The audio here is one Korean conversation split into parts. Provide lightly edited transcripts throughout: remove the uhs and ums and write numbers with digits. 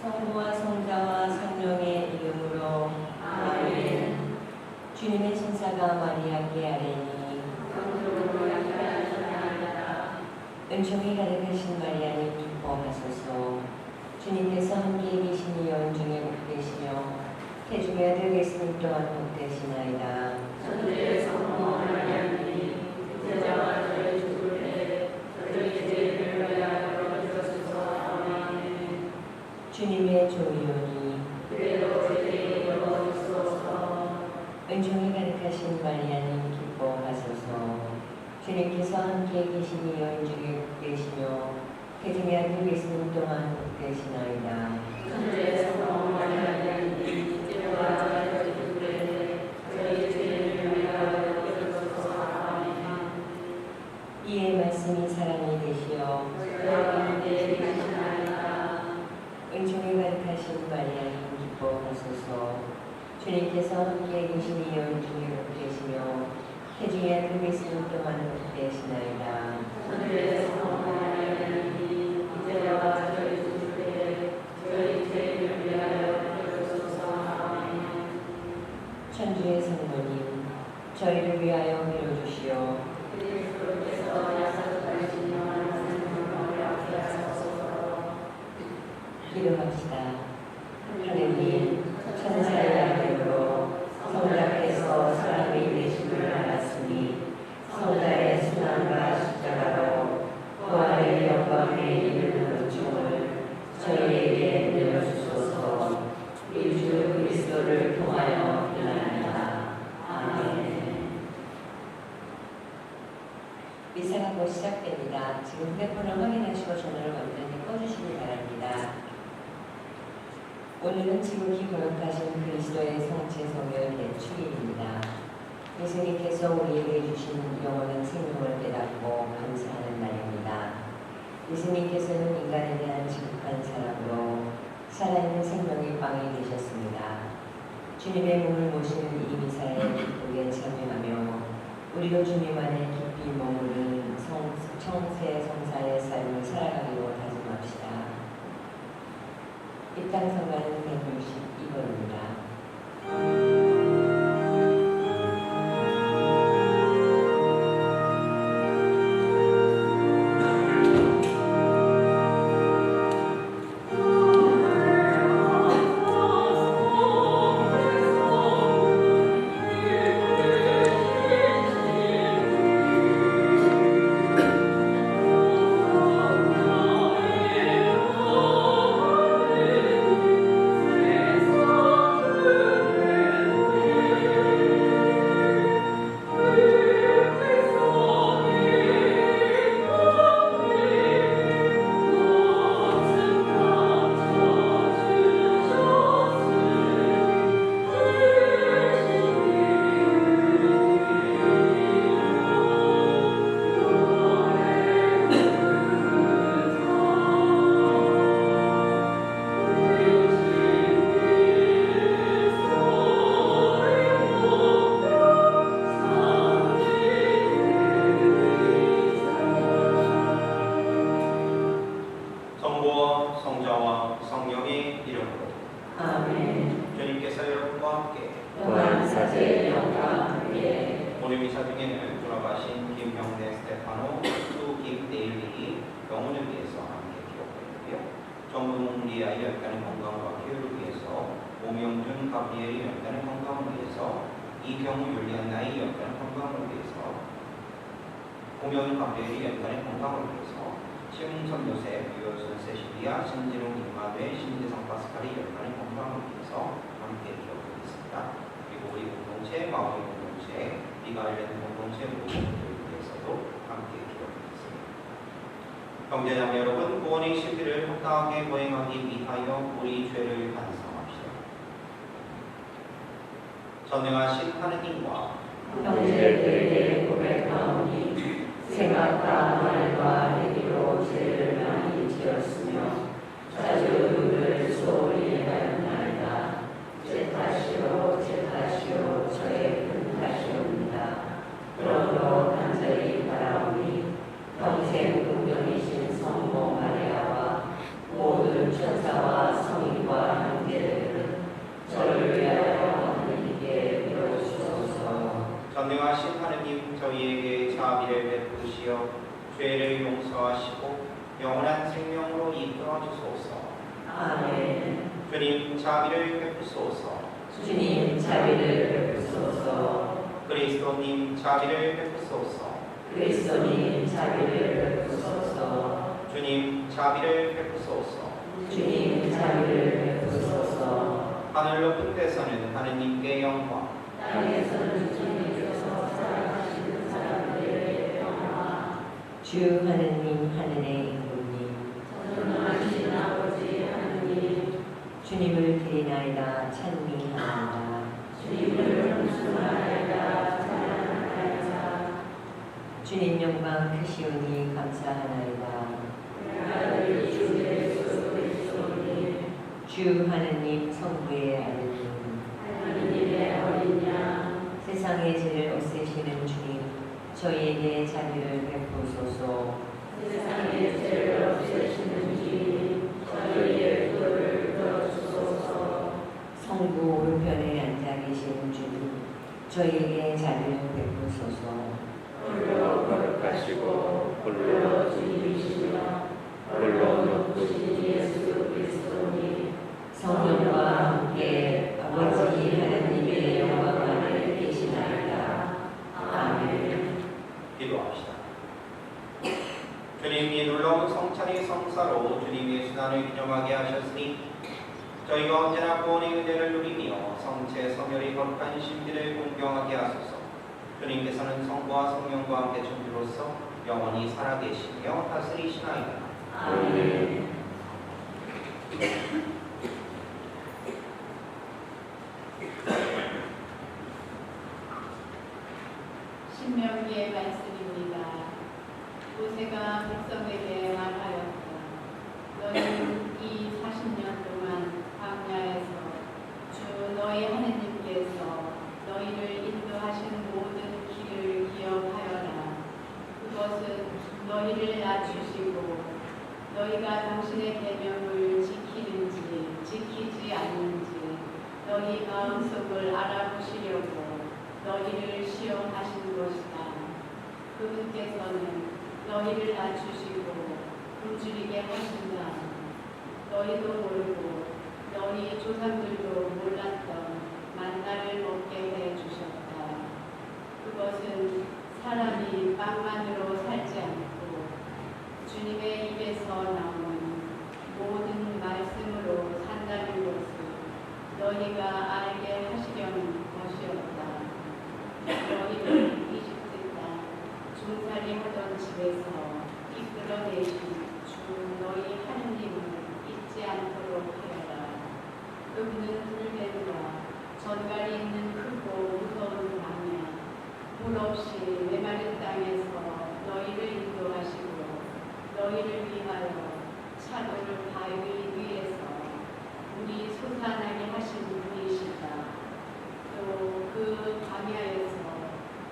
성부와 성자와 성령의 이름으로 아멘. 주님의 신사가 마리아께 아뢰니 은총이 가득하신 마리아님 기뻐하소서. 주님께서 함께 계시니 여인 중에 복되시며 태중의 아들 예수님 또한 복되시나이다. 천주의 성모 마리아님 제자와 저희 죽을 때 저희 죄를 위하여 주옵소서. 아멘. 주님의 조이오니 그대로 제게 이루어주소서. 은총이 가득하신 마리아님 기뻐하소서. 주님께서 함께 계시니 여인 중에 복되시며 태중의 아들 예수님 또한 복되시나이다. 천주의 성모 마리아님 제자와 저희 죽을 때 저희 죄를 위하여 주옵소서. 아멘. 이의 말씀이 사랑이 되시어 저희와 함께 계시나이다. 은총이 가득하신 마리아님 기뻐하소서. 주님께서 함께 계시니 여인 중에 복되시며 태중의 아들 예수님 또한 복되시나이다. 천주의 성모 마리아님 제자와 저희 죽을 때 저희 죄를 위하여 주옵소서. 아멘. 천주의 성모님, 저희를 위하여 빌어주시오. 그리스도께서 약속하신 영원한 생명을 얻게 하소서. 기도합시다. 하느님, 천사의 아들로 성자께서 사람이 되심을 알았으니 성자의 순환과 십자가로 부활의 영광에 이르는 은총을 저희에게 내려주소서. 우주 그리스도를 통하여 비나이다. 아멘. 미사가 곧 시작됩니다. 지금 휴대폰을 확인하시고 전화를 완전히 꺼주시기 바랍니다. 오늘은 지극히 거룩하신 그리스도의 성체 성결 대축일입니다. 예수님께서 우리에게 주신 영원한 생명을 깨닫고 감사하는 날입니다. 예수님께서는 인간에 대한 지극한 사랑으로 살아있는 생명의 빵이 되셨습니다. 주님의 몸을 모시는 이 미사에 기쁘게 참여하며 우리도 주님 안에 깊이 머무르는 청세 성사의 삶을 살아가기로 다짐합시다. 입당 성가는 162번입니다. 성부와 성자와 성령의 이름으로 아멘. 주님께서 여러분과 함께 또한 사제의 영과 함께 오늘 미사 중에는 돌아가신 김형래 스테파노 수 김데일리 병원을 위해서 함께 기록했고요. 정동웅 리아의 연단의 건강과 쾌유를 위해서 오명준 가브리엘의 연단의 건강을 위해서 이경우 율리안나의 연단의 건강을 위해서 오명준 가브리엘의 연단의 건강을 위해서 심웅선 요셉, 유효순 세시리아, 신진웅 임마누엘, 신재성 파스칼이 연단의 건강을 위해서 함께 기록하겠습니다. 그리고 우리 공동체, 마음의 공동체, 비가 알려는 공동체 모두를 위해서도 함께 기록하겠습니다. 형제자매 여러분, 구원의 신비를 합당하게 거행하기 위하여 우리 죄를 반성합시다. 전능하신 하느님과 형제들에게 고백하오니 생각과 말과 행위로 죄를 많이 지었으며 자주 눈을 소홀히 하였나이다. 제 탓이요 저의 큰 탓이옵니다. 그러므로 간절히 바라오니 평생 긍정이신 성모 마리아와 모든 천사와 성인 주시어 죄를 용서하시고 영원한 생명으로 이끌어 주소서. 아멘. 주님 자비를 베푸소서. 주님 자비를 베푸소서. 그리스도님 자비를 베푸소서. 그리스도님 자비를 베푸소서. 주님 자비를 베푸소서. 주님 자비를 베푸소서. 하늘 높은 데서는 하느님께 영광, 땅에서는 주님께서 살아가시는 사람들에게 평화. 주 하느님 하늘의 임금님 전능하신 아버지 하느님, 주님을 드리나이다 찬미하나이다. 주님을 공수하나이다 찬양하나이다. 주님 영광 크시오니 감사하나이다. 내 아들 주 예수 그리스도님, 주 하느님 성부의 아드님 하느님의 어린 양, 세상의 죄를 없애시는 주님 저희에게 자비를 베푸소서. 세상의 죄를 없애시는 주님, 저희의 기도를 들어주소서. 성부 오른편에 앉아 계신 주님 저희에게 자비를 베푸소서. 홀로 거룩하시고 홀로 주님이시며 홀로 높으신 예수 그리스도님, 성령과 함께 아버지 하나님의 영광 안에 계시나이다. 아멘. 기도합시다. 주님이 놀라운 성찬의 성사로 주님의 수단을 기념하게 하셨으니 저희가 언제나 구원의 은혜를 누리며 성체 성혈의 거룩한 신비를 공경하게 하소서. 주님께서는 성부와 성령과 함께 천주로서 영원히 살아계시며 다스리시나이다. 아멘. 신명기의 말씀입니다. 모세가 백성에게 말하였다. 너희는 이 40년 동안 광야에서 주 너희 하느님께서 너희를 인도하신 모든 길을 기억하여라. 그것은 너희를 낮추시고 너희가 당신의 계명을 지키는지 지키지 않는지 너희 마음속을 알아보시려고 너희를 시험하신 것이다. 그분께서는 너희를 낮추시고 굶주리게 하신다. 너희도 모르고 너희 조상들도 몰랐던 만나를 먹게 해 주셨다. 그것은 사람이 빵만으로 살지 않고 주님의 입에서 나오는 모든 말씀으로 산다는 것을 너희가 알게 하시려는 것이었다. 너희를 이집트 땅 종살이 하던 집에서 이끌어내신 주 너희 하느님을 잊지 않도록 하여라. 그분은 불뱀과 전갈이 있는 크고 무서운 광야, 물 없이 메마른 땅에서 너희를 인도하시고 너희를 위하여 차도를 바위 위에서 물이 솟아나게 하신 분이시다. 또 그 광야에서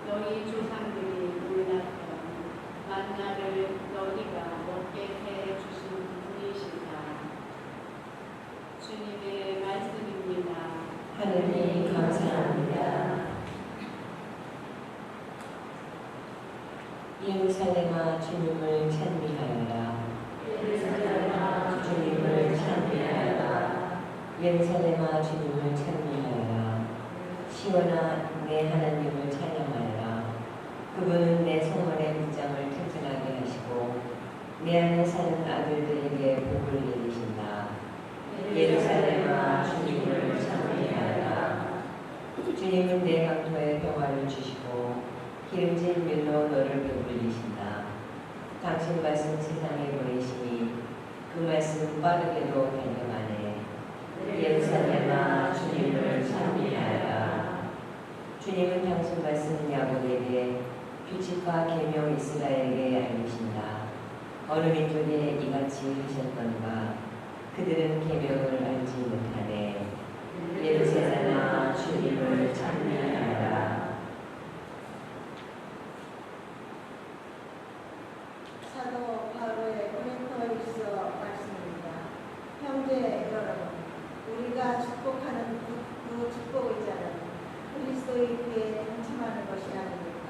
너희 조상들이 몰랐던 만나를 너희가 먹게 해 주신 분이시다. 주님의 말씀입니다. 하느님 감사합니다. 예루살렘아 주님을 찬미하여라. 예루살렘아 주님을 찬미하여라. 예루살렘아 주님을 찬미하여라. 시온아 내 하나님을 찬양하여라. 그분은 내 성원의 문장을 튼튼하게 하시고 내 안에 사는 아들들에게 복을 내리신다. 예루살렘아 주님을 찬미하여라. 주님은 내 강토에 평화를 주시고 기름진 밀로 너를 배불리신다. 당신 말씀 세상에 보내시니 그 말씀 빠르게도 달려가네. 예루살렘아 주님을 찬미하여라. 주님은 당신 말씀 야곱에게 규칙과 계명 이스라엘에게 알리신다. 어느 민족에 이같이 하셨던가 그들은 계명을 알지 못하네. 예루살렘아 주님을 찬미하여라. 사도 바울의 고린토일서 말씀입니다. 형제 여러분, 우리가 축복하는 그 축복의 자는 그리스도의 피에 동참하는 것이 아닙니까?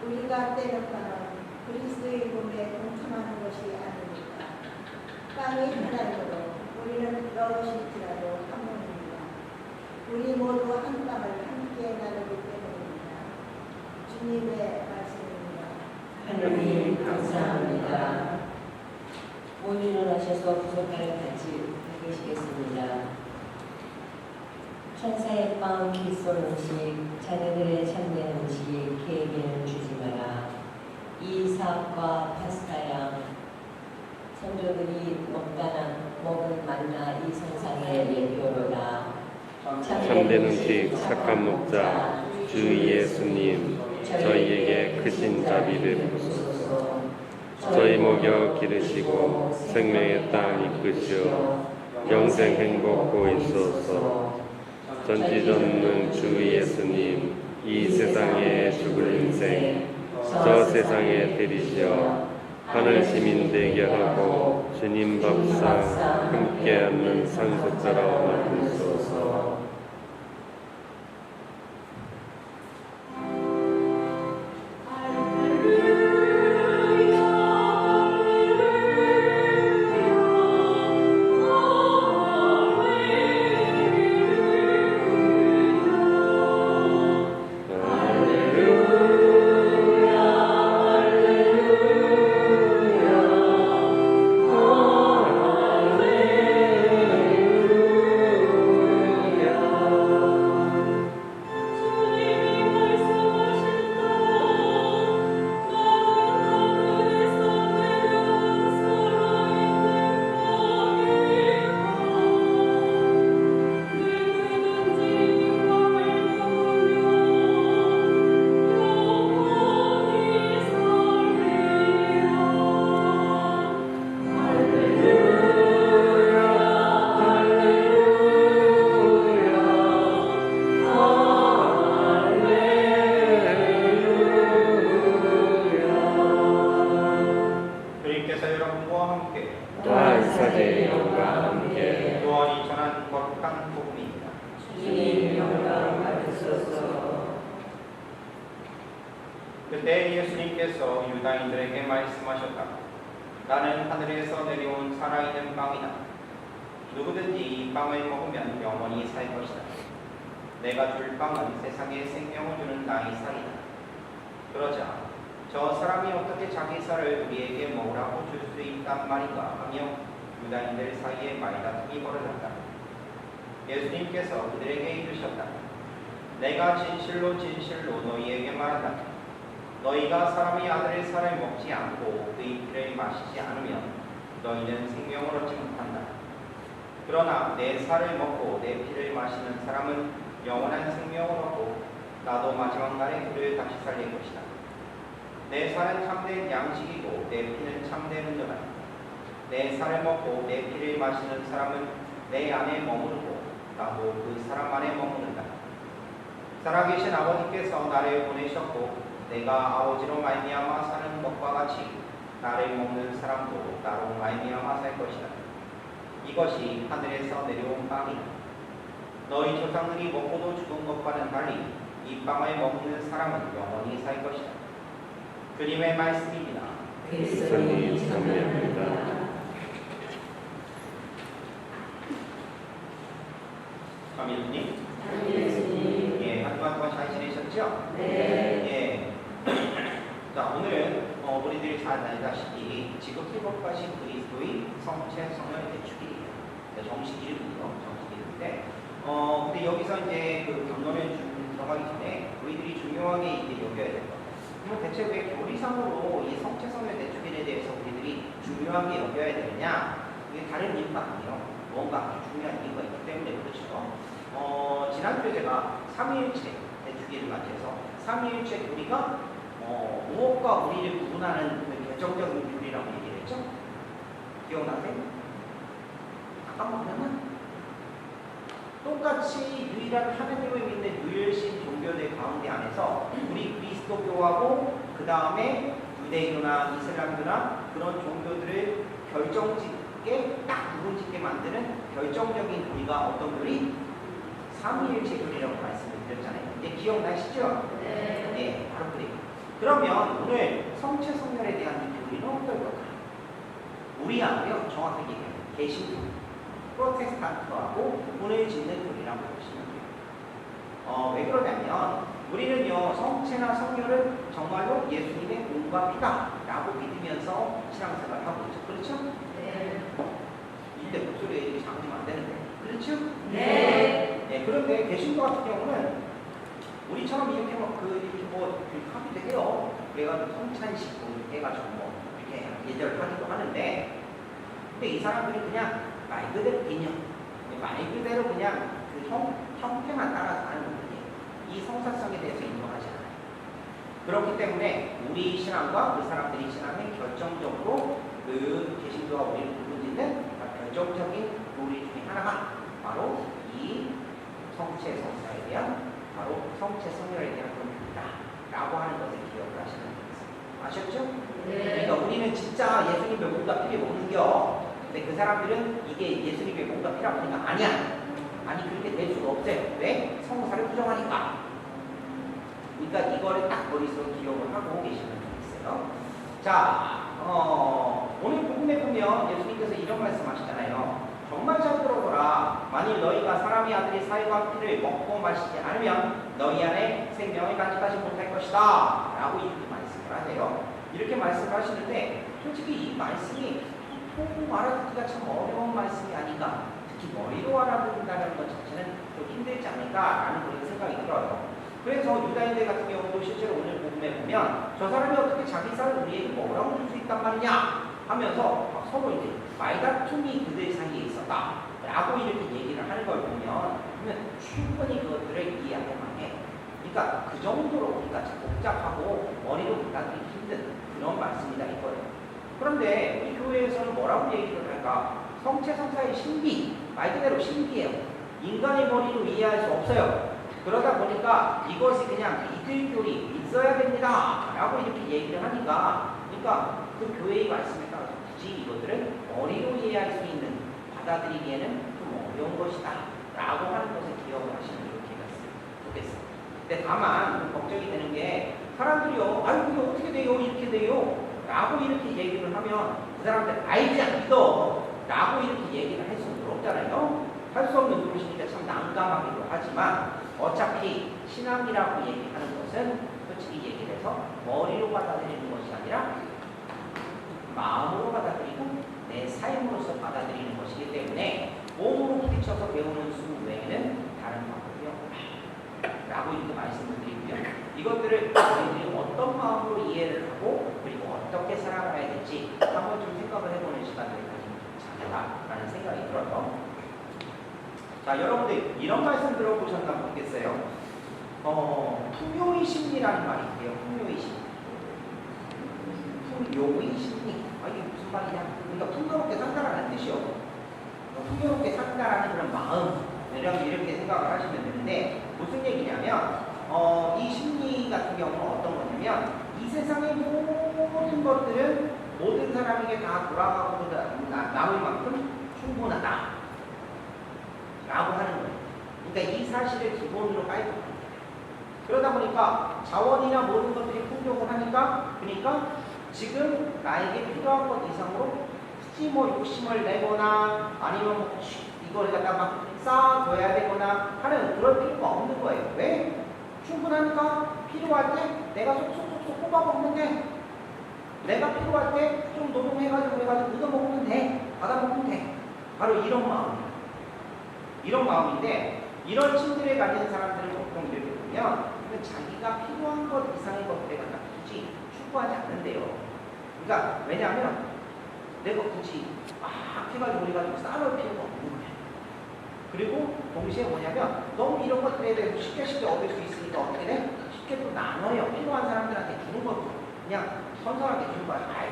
우리가 떼는 바는 그리스도의 몸에 동참하는 것이 아닙니까? 빵이 하나님으로 우리는 여럿일지라도 한 몸입니다. 우리 모두 한 빵을 함께 나누기 때문입니다. 주님의 말씀입니다. 하느님 감사합니다. 모두 일어나셔서 부족할 같이 계시겠습니다. 천사의 빵 기솔 음식, 자녀들의 참된 음식, 계획에는 주지 마라. 이삭과 파스타양, 선조들이 먹은 만나 이 선상의 예표로다. 참된 음식 착한 목자 주 예수님, 저희에게 크신 자비를 베푸소서. 저희 목여 기르시고 생명의 땅 이끄시어 영생 행복 보이소서. 전지전능 주 예수님, 이 세상에 죽을 인생 저 세상에 들이시어 하늘 시민 되게 하고 주님 밥상 함께 앉는 상속자로 만드소서. 그때 예수님께서 유다인들에게 말씀하셨다. 나는 하늘에서 내려온 살아있는 빵이다. 누구든지 이 빵을 먹으면 영원히 살 것이다. 내가 줄 빵은 세상에 생명을 주는 나의 살이다. 그러자 저 사람이 어떻게 자기 살을 우리에게 먹으라고 줄 수 있단 말인가 하며 유다인들 사이에 말다툼이 벌어졌다. 예수님께서 그들에게 이르셨다. 내가 진실로 진실로 너희에게 말한다. 너희가 사람의 아들의 살을 먹지 않고 그의 피를 마시지 않으면 너희는 생명을 얻지 못한다. 그러나 내 살을 먹고 내 피를 마시는 사람은 영원한 생명을 얻고 나도 마지막 날에 그를 다시 살릴 것이다. 내 살은 참된 양식이고 내 피는 참된 음료다. 내 살을 먹고 내 피를 마시는 사람은 내 안에 머무르고 나도 그 사람 안에 머무른다. 살아계신 아버지께서 나를 보내셨고 내가 아버지로 말미암아 사는 것과 같이 나를 먹는 사람도 나로 말미암아 살 것이다. 이것이 하늘에서 내려온 빵이다. 너희 조상들이 먹고도 죽은 것과는 달리 이 빵을 먹는 사람은 영원히 살 것이다. 주님의 말씀입니다. 그리스도님 참여합니다. 감사합니다. 예수님. 예, 한 주간 동안 잘 지내셨죠? 네. 예. 자, 오늘은 우리들이 잘 알다시피 지극히 거하신 그리스도의 성체 성령 대축일이에요. 정식 이름이죠. 정식 이름인데, 근데 여기서 이제 그 경론에 들어가기 전에 우리들이 중요하게 이제 여겨야 될 것 같아요. 그럼 대체 왜 교리상으로 이 성체 성령 대축일에 대해서 우리들이 중요하게 여겨야 되느냐? 이게 다른 이유가 아니에요. 뭔가 아주 중요한 이유가 있기 때문에 그렇죠. 지난주에 제가 삼위일체 대축일을 맞이해서 삼위일체 교리가 무엇과 우리를 구분하는 그 결정적인 교리라고 얘기를 했죠? 기억나세요? 잠깐만 보면은 똑같이 유일한 하나님을 믿는 유일신 종교들 가운데 안에서 우리 그리스도교하고 그 다음에 유대교나 이슬람교나 그런 종교들을 결정짓게 딱 구분짓게 만드는 결정적인 교리가 어떤 교리? 삼위일체 교리라고 말씀을 드렸잖아요. 이제 기억나시죠? 네. 네, 바로 그래요. 그러면 오늘 성체 성렬에 대한 이 교리는 어떨까요? 우리하고요, 정확하게 얘기하면 개신교, 프로테스탄트하고 구분을 짓는 교리라고 보시면 돼요. 왜 그러냐면 우리는요, 성체나 성혈은 정말로 예수님의 몸과 피다라고 믿으면서 신앙생활을 하고 있죠. 그렇죠? 네. 이때 목소리에 작으면 안 되는데. 그렇죠? 네. 네. 그런데 개신교 같은 경우는 우리처럼 이렇게 하기도 해요. 그래가지고 성찬식 이렇게 해가지고 이렇게 예절을 하기도 하는데, 근데 이 사람들이 그냥 말 그대로 개념, 말 그대로 그냥 그 형태만 따라서 하는 거거든요. 이 성사성에 대해서 인정하지 않아요. 그렇기 때문에 우리 신앙과 그 사람들이 신앙에 결정적으로 그 개신교와 우리를 구분짓는 결정적인 교리 중에 하나가 바로 이 성체 성사에 대한, 바로 성체 성혈에 대한 교리다 라고 하는 것을 기억을 하시면 되겠습니다. 아셨죠? 네. 그러니까 우리는 진짜 예수님의 몸과 피를 먹는겨. 근데 그 사람들은 이게 예수님의 몸과 피라고 하니까 아니야. 아니 그렇게 될 수가 없어요. 왜? 성사를 부정하니까. 그러니까 이거를 딱 머릿속에 기억을 하고 계시면 되겠어요. 자, 오늘 복음에 보면 예수님께서 이런 말씀하시잖아요. 정말 잘 들어보라. 만일 너희가 사람의 아들의 사유와 피를 먹고 마시지 않으면 너희 안에 생명을 간직하지 못할 것이다 라고 이렇게 말씀을 하세요. 이렇게 말씀을 하시는데 솔직히 이 말씀이 통 알아듣기가 참 어려운 말씀이 아닌가. 특히 머리로 알아듣는다는 것 자체는 좀 힘들지 않을까라는 그런 생각이 들어요. 그래서 유다인들 같은 경우도 실제로 오늘 복음에 보면 저 사람이 어떻게 자기 쌀을 우리에게 먹으라고 줄 수 있단 말이냐 하면서 서로 이제 말다툼이 그들 사이에 있었다 라고 이렇게 얘기를 하는 걸 보면 충분히 그것들을 이해할 만해. 그러니까 그 정도로 우리가 복잡하고 머리로 받아들이기 힘든 그런 말씀이다 이거예요. 그런데 우리 교회에서는 뭐라고 얘기를 할까? 성체 성사의 신비, 말 그대로 신비예요. 인간의 머리로 이해할 수 없어요. 그러다 보니까 이것이 그냥 이들교리 있어야 됩니다 라고 이렇게 얘기를 하니까, 그러니까 그 교회의 말씀에 따라서 굳이 이것들을 머리로 이해할 수 있는, 받아들이기에는 좀 어려운 것이다 라고 하는 것을 기억을 하시면 좋겠어요. 근데 다만 걱정이 되는 게 사람들이요, 아유 그게 어떻게 돼요 이렇게 돼요 라고 이렇게 얘기를 하면 그 사람들 알지 않겠어 라고 이렇게 얘기를 할 수는 없잖아요. 할 수 없는 그릇이니까 참 난감하기도 하지만 어차피 신앙이라고 얘기하는 것은 솔직히 얘기를 해서 머리로 받아들이는 것이 아니라 마음으로 받아들이고 내 삶으로서 받아들이는 것이기 때문에 몸으로 부딪혀서 배우는 수 외에는 다른 방법이 없다 라고 이렇게 말씀을 드리고요. 이것들을 저희들이 어떤 마음으로 이해를 하고 그리고 어떻게 살아가야 될지 한번 좀 생각을 해보는 시간을 가지면 좋겠다라는 생각이 들어요. 자, 여러분들 이런 말씀 들어보셨나 모르겠어요. 풍요의 심리라는 말이 있대요. 풍요의 심리. 풍요의 심리. 이게 무슨 말이냐? 그러니까 풍요롭게 산다라는 뜻이요. 풍요롭게 산다라는 그런 마음. 이렇게 생각을 하시면 되는데 무슨 얘기냐면 이 심리 같은 경우는 어떤 거냐면 이 세상의 모든 것들은 모든 사람에게 다 돌아가고 남을 만큼 충분하다 라고 하는 거예요. 그러니까 이 사실을 기본으로 깔고 합니다. 그러다 보니까 자원이나 모든 것들이 풍족을 하니까, 그러니까 지금 나에게 필요한 것 이상으로 굳이 욕심을 내거나 아니면 이걸 갖다 막 쌓아둬야 되거나 하는 그럴 필요가 없는 거예요. 왜? 충분하니까 필요할 때 내가 쏙쏙쏙 뽑아 먹는 데, 내가 필요할 때 좀 노동해가지고 얻어 먹으면 돼, 받아 먹으면 돼. 바로 이런 마음이에요. 이런 마음인데 이런 심리를 가진 사람들은 보통 이렇게 보면 자기가 필요한 것 이상의 것들에 갖다 굳이 추구하지 않는데요. 그러니까 왜냐하면 내가 굳이 막 해가지고 우리가 쌓아놓을 필요가 없는 거예요. 그리고 동시에 뭐냐면 너무 이런 것들에 대해서 쉽게 얻을 수 있으니까 어떻게 돼? 쉽게 또 나눠요. 필요한 사람들한테 주는 것도 그냥 선선하게 주는 거야. 아유,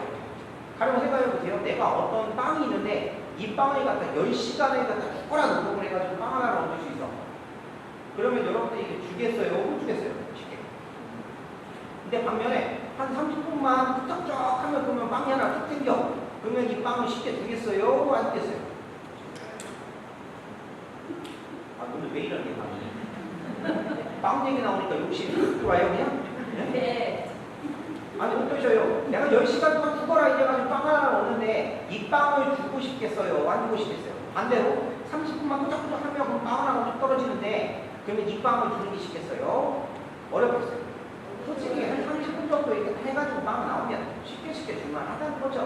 가령 생각해보세요. 내가 어떤 빵이 있는데 이 빵을 갖다 10시간을 갖다 죽어라 노동을 해가지고 빵 하나를 얻을 수 있어. 그러면 여러분들이 이게 주겠어요? 못 주겠어요? 쉽게. 근데 반면에 한 30분만 뚝딱쫙 하면 그러면 빵이 하나 툭 땡겨. 그러면 이 빵을 쉽게 주겠어요? 안 주겠어요? 오늘 왜 이러니 빵이? 빵 얘기 나오니까 욕심이 들어와요 그냥? 네. 아니 어떠셔요? 내가 10시간 동안 죽어라 이래가지고 빵 하나 먹는데 이 빵을 주고 싶겠어요? 안 주고 싶겠어요? 반대로 30분만 끄적끄적 하면 그럼 빵 하나가 뚝 떨어지는데 그러면 이 빵을 주는 게 쉽겠어요? 어렵겠어요? 솔직히 한 30분 정도 이렇게 해가지고 빵 나오면 쉽게 줄만하다는 거죠.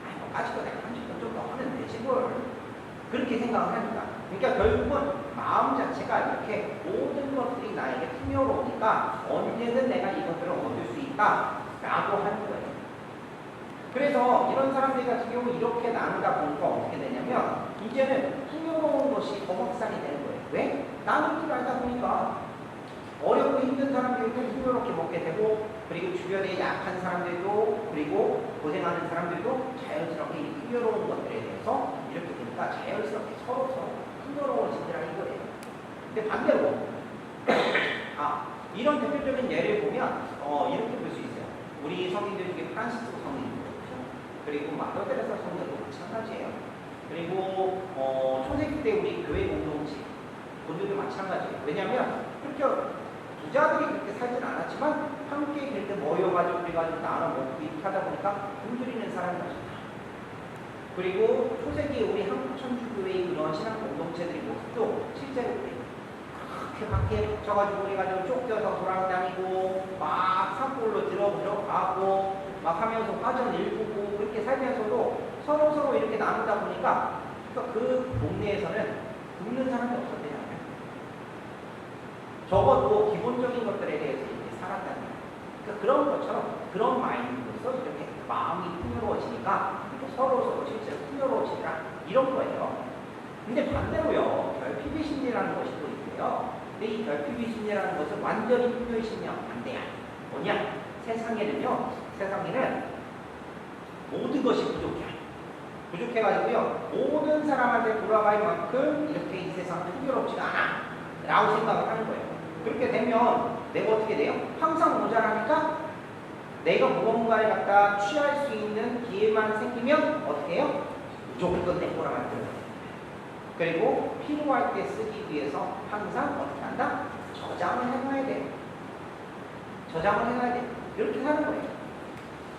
아니 뭐 가지고 내가 30분 정도 하면 되지 뭘. 그렇게 생각을 하니까. 그러니까 결국은 마음 자체가 이렇게 모든 것들이 나에게 풍요로우니까 언제든 내가 이것들을 얻을 수 있다라고 하는 거예요. 그래서 이런 사람들 같은 경우 이렇게 나누다 보니까 어떻게 되냐면 이제는 풍요로운 것이 더 확산이 되는 거예요. 왜? 나누기를 알다 보니까 어렵고 힘든 사람들도 풍요롭게 먹게 되고 그리고 주변에 약한 사람들도 그리고 고생하는 사람들도 자연스럽게 이 풍요로운 것들에 대해서 이렇게 되니까 자연스럽게 서로 풍요로워지더라 이거예요. 근데 반대로 이런 대표적인 예를 보면 이렇게 볼 수 있어요. 우리 성인들 중에 프란시스코 성인도 그렇죠. 그리고 마더테레사 성인도 마찬가지예요. 그리고 초세기 때 우리 교회 공동체 그들도 마찬가지예요. 왜냐하면 그렇게 부자들이 그렇게 살진 않았지만 함께 그렇게 모여가지고 그래가지고 나눠 먹고 이렇게 하다 보니까 굶주리는 사람이 많습니다. 그리고 초세기 우리 한국 천주교회의 그런 신앙 공동체들의 모습도 실제로 그렇게 밖에 붙여가지고 그래가지고 쫓겨서 돌아다니고 막 산골로 들어가고 막 하면서 화전 일구고 그렇게 살면서도 서로 이렇게 나누다 보니까 그 동네에서는 굶는 사람이 없었대요. 적어도 기본적인 것들에 대해서 이렇게 살았다는 거예요. 그러니까 그런 것처럼 그런 마인드로서 이렇게 마음이 풍요로워지니까 이렇게 서로 실제로 풍요로워지라 이런 거예요. 근데 반대로요, 결핍의 심리라는 것이 또 있고요. 근데 이 결핍의 심리라는 것은 완전히 풍요의 심리와 반대야. 뭐냐? 세상에는 모든 것이 부족해가지고요. 모든 사람한테 돌아갈 만큼 이렇게 이 세상 풍요롭지가 않아. 라고 생각을 하는 거예요. 그렇게 되면 내가 어떻게 돼요? 항상 모자라니까 내가 무언가를 갖다 취할 수 있는 기회만 생기면 어떻게 해요? 무조건 내 거라 만들어요. 그리고 필요할 때 쓰기 위해서 항상 어떻게 한다? 저장을 해놔야 돼요. 이렇게 하는 거예요.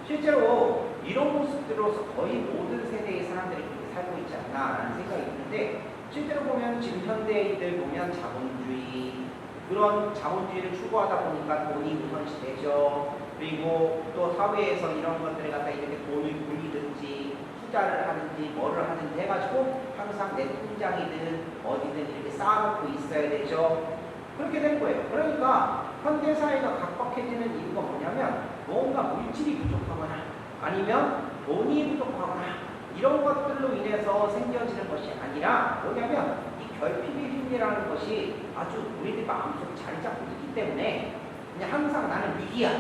실제로 이런 모습들로서 거의 모든 세대의 사람들이 그렇게 살고 있지 않나라는 생각이 드는데 실제로 보면 지금 현대인들 보면 자본주의 그런 자본주의를 추구하다 보니까 돈이 우선시되죠. 그리고 또 사회에서 이런 것들을 갖다 이렇게 돈을 굴리든지 투자를 하든지 뭐를 하든지 해가지고 항상 내 통장이든 어디든 이렇게 쌓아놓고 있어야 되죠. 그렇게 된 거예요. 그러니까 현대사회가 각박해지는 이유가 뭐냐면 뭔가 물질이 부족하거나 아니면 돈이 부족하거나 이런 것들로 인해서 생겨지는 것이 아니라 뭐냐면 이 결핍의 심리라는 것이 아주 우리들 마음속에 자리 잡고 있기 때문에 그냥 항상 나는 위기야,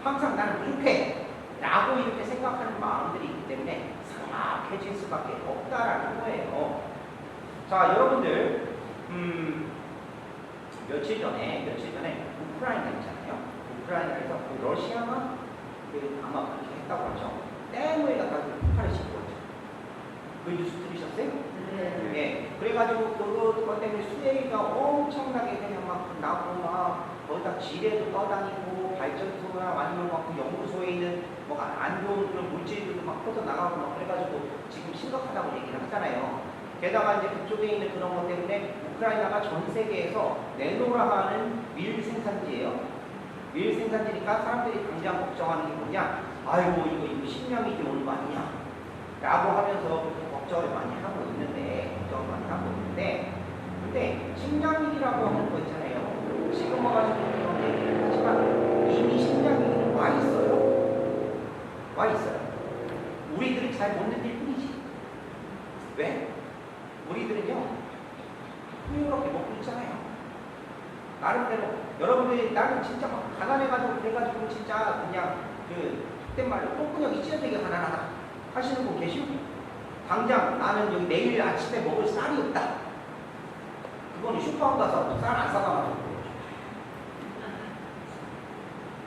항상 나는 부족해 라고 이렇게 생각하는 마음들이 있기 때문에 사막해질 수밖에 없다라는 거예요. 자, 여러분들 며칠 전에 우크라이나 있잖아요. 우크라이나에서 그 러시아가 아마 그렇게 했다고 하죠. 댐을 갖다가 폭발을 시켰죠. 그 뉴스 들으셨어요? 네. 그래가지고 그것 때문에 수해가 엄청나게 그냥 막 나고 막 거기다 지뢰도 떠다니고 발전소나 아니면 막 그 연구소에 있는 뭐 안 좋은 그런 물질들도 막 퍼져 나가고 막 그래가지고 지금 심각하다고 얘기를 하잖아요. 게다가 이제 그쪽에 있는 그런 것 때문에 우크라이나가 전 세계에서 내노라 하는 밀 생산지예요. 밀 생산지니까 사람들이 당장 걱정하는 게 뭐냐? 아이고 이거 식량이 오는 거 아니냐? 라고 하면서 걱정을 많이 하고 있는데 근데 식량위기라고 하는 거 있잖아요. 지금 와가지고 그런 얘기를 하지만 이미 식량위기는 와 있어요. 우리들이 잘 못 느낄 뿐이지. 왜? 우리들은요 풍요롭게 먹고 있잖아요. 나름대로 여러분들이 나는 진짜 막 가난해가지고 그래가지고 진짜 그냥 그때 말로 똥구녕이 찢어지게 가난하다 하시는 분 계시고 당장 나는 여기 내일 아침에 먹을 쌀이 없다. 그거는 슈퍼만 가서 쌀 안 사가지고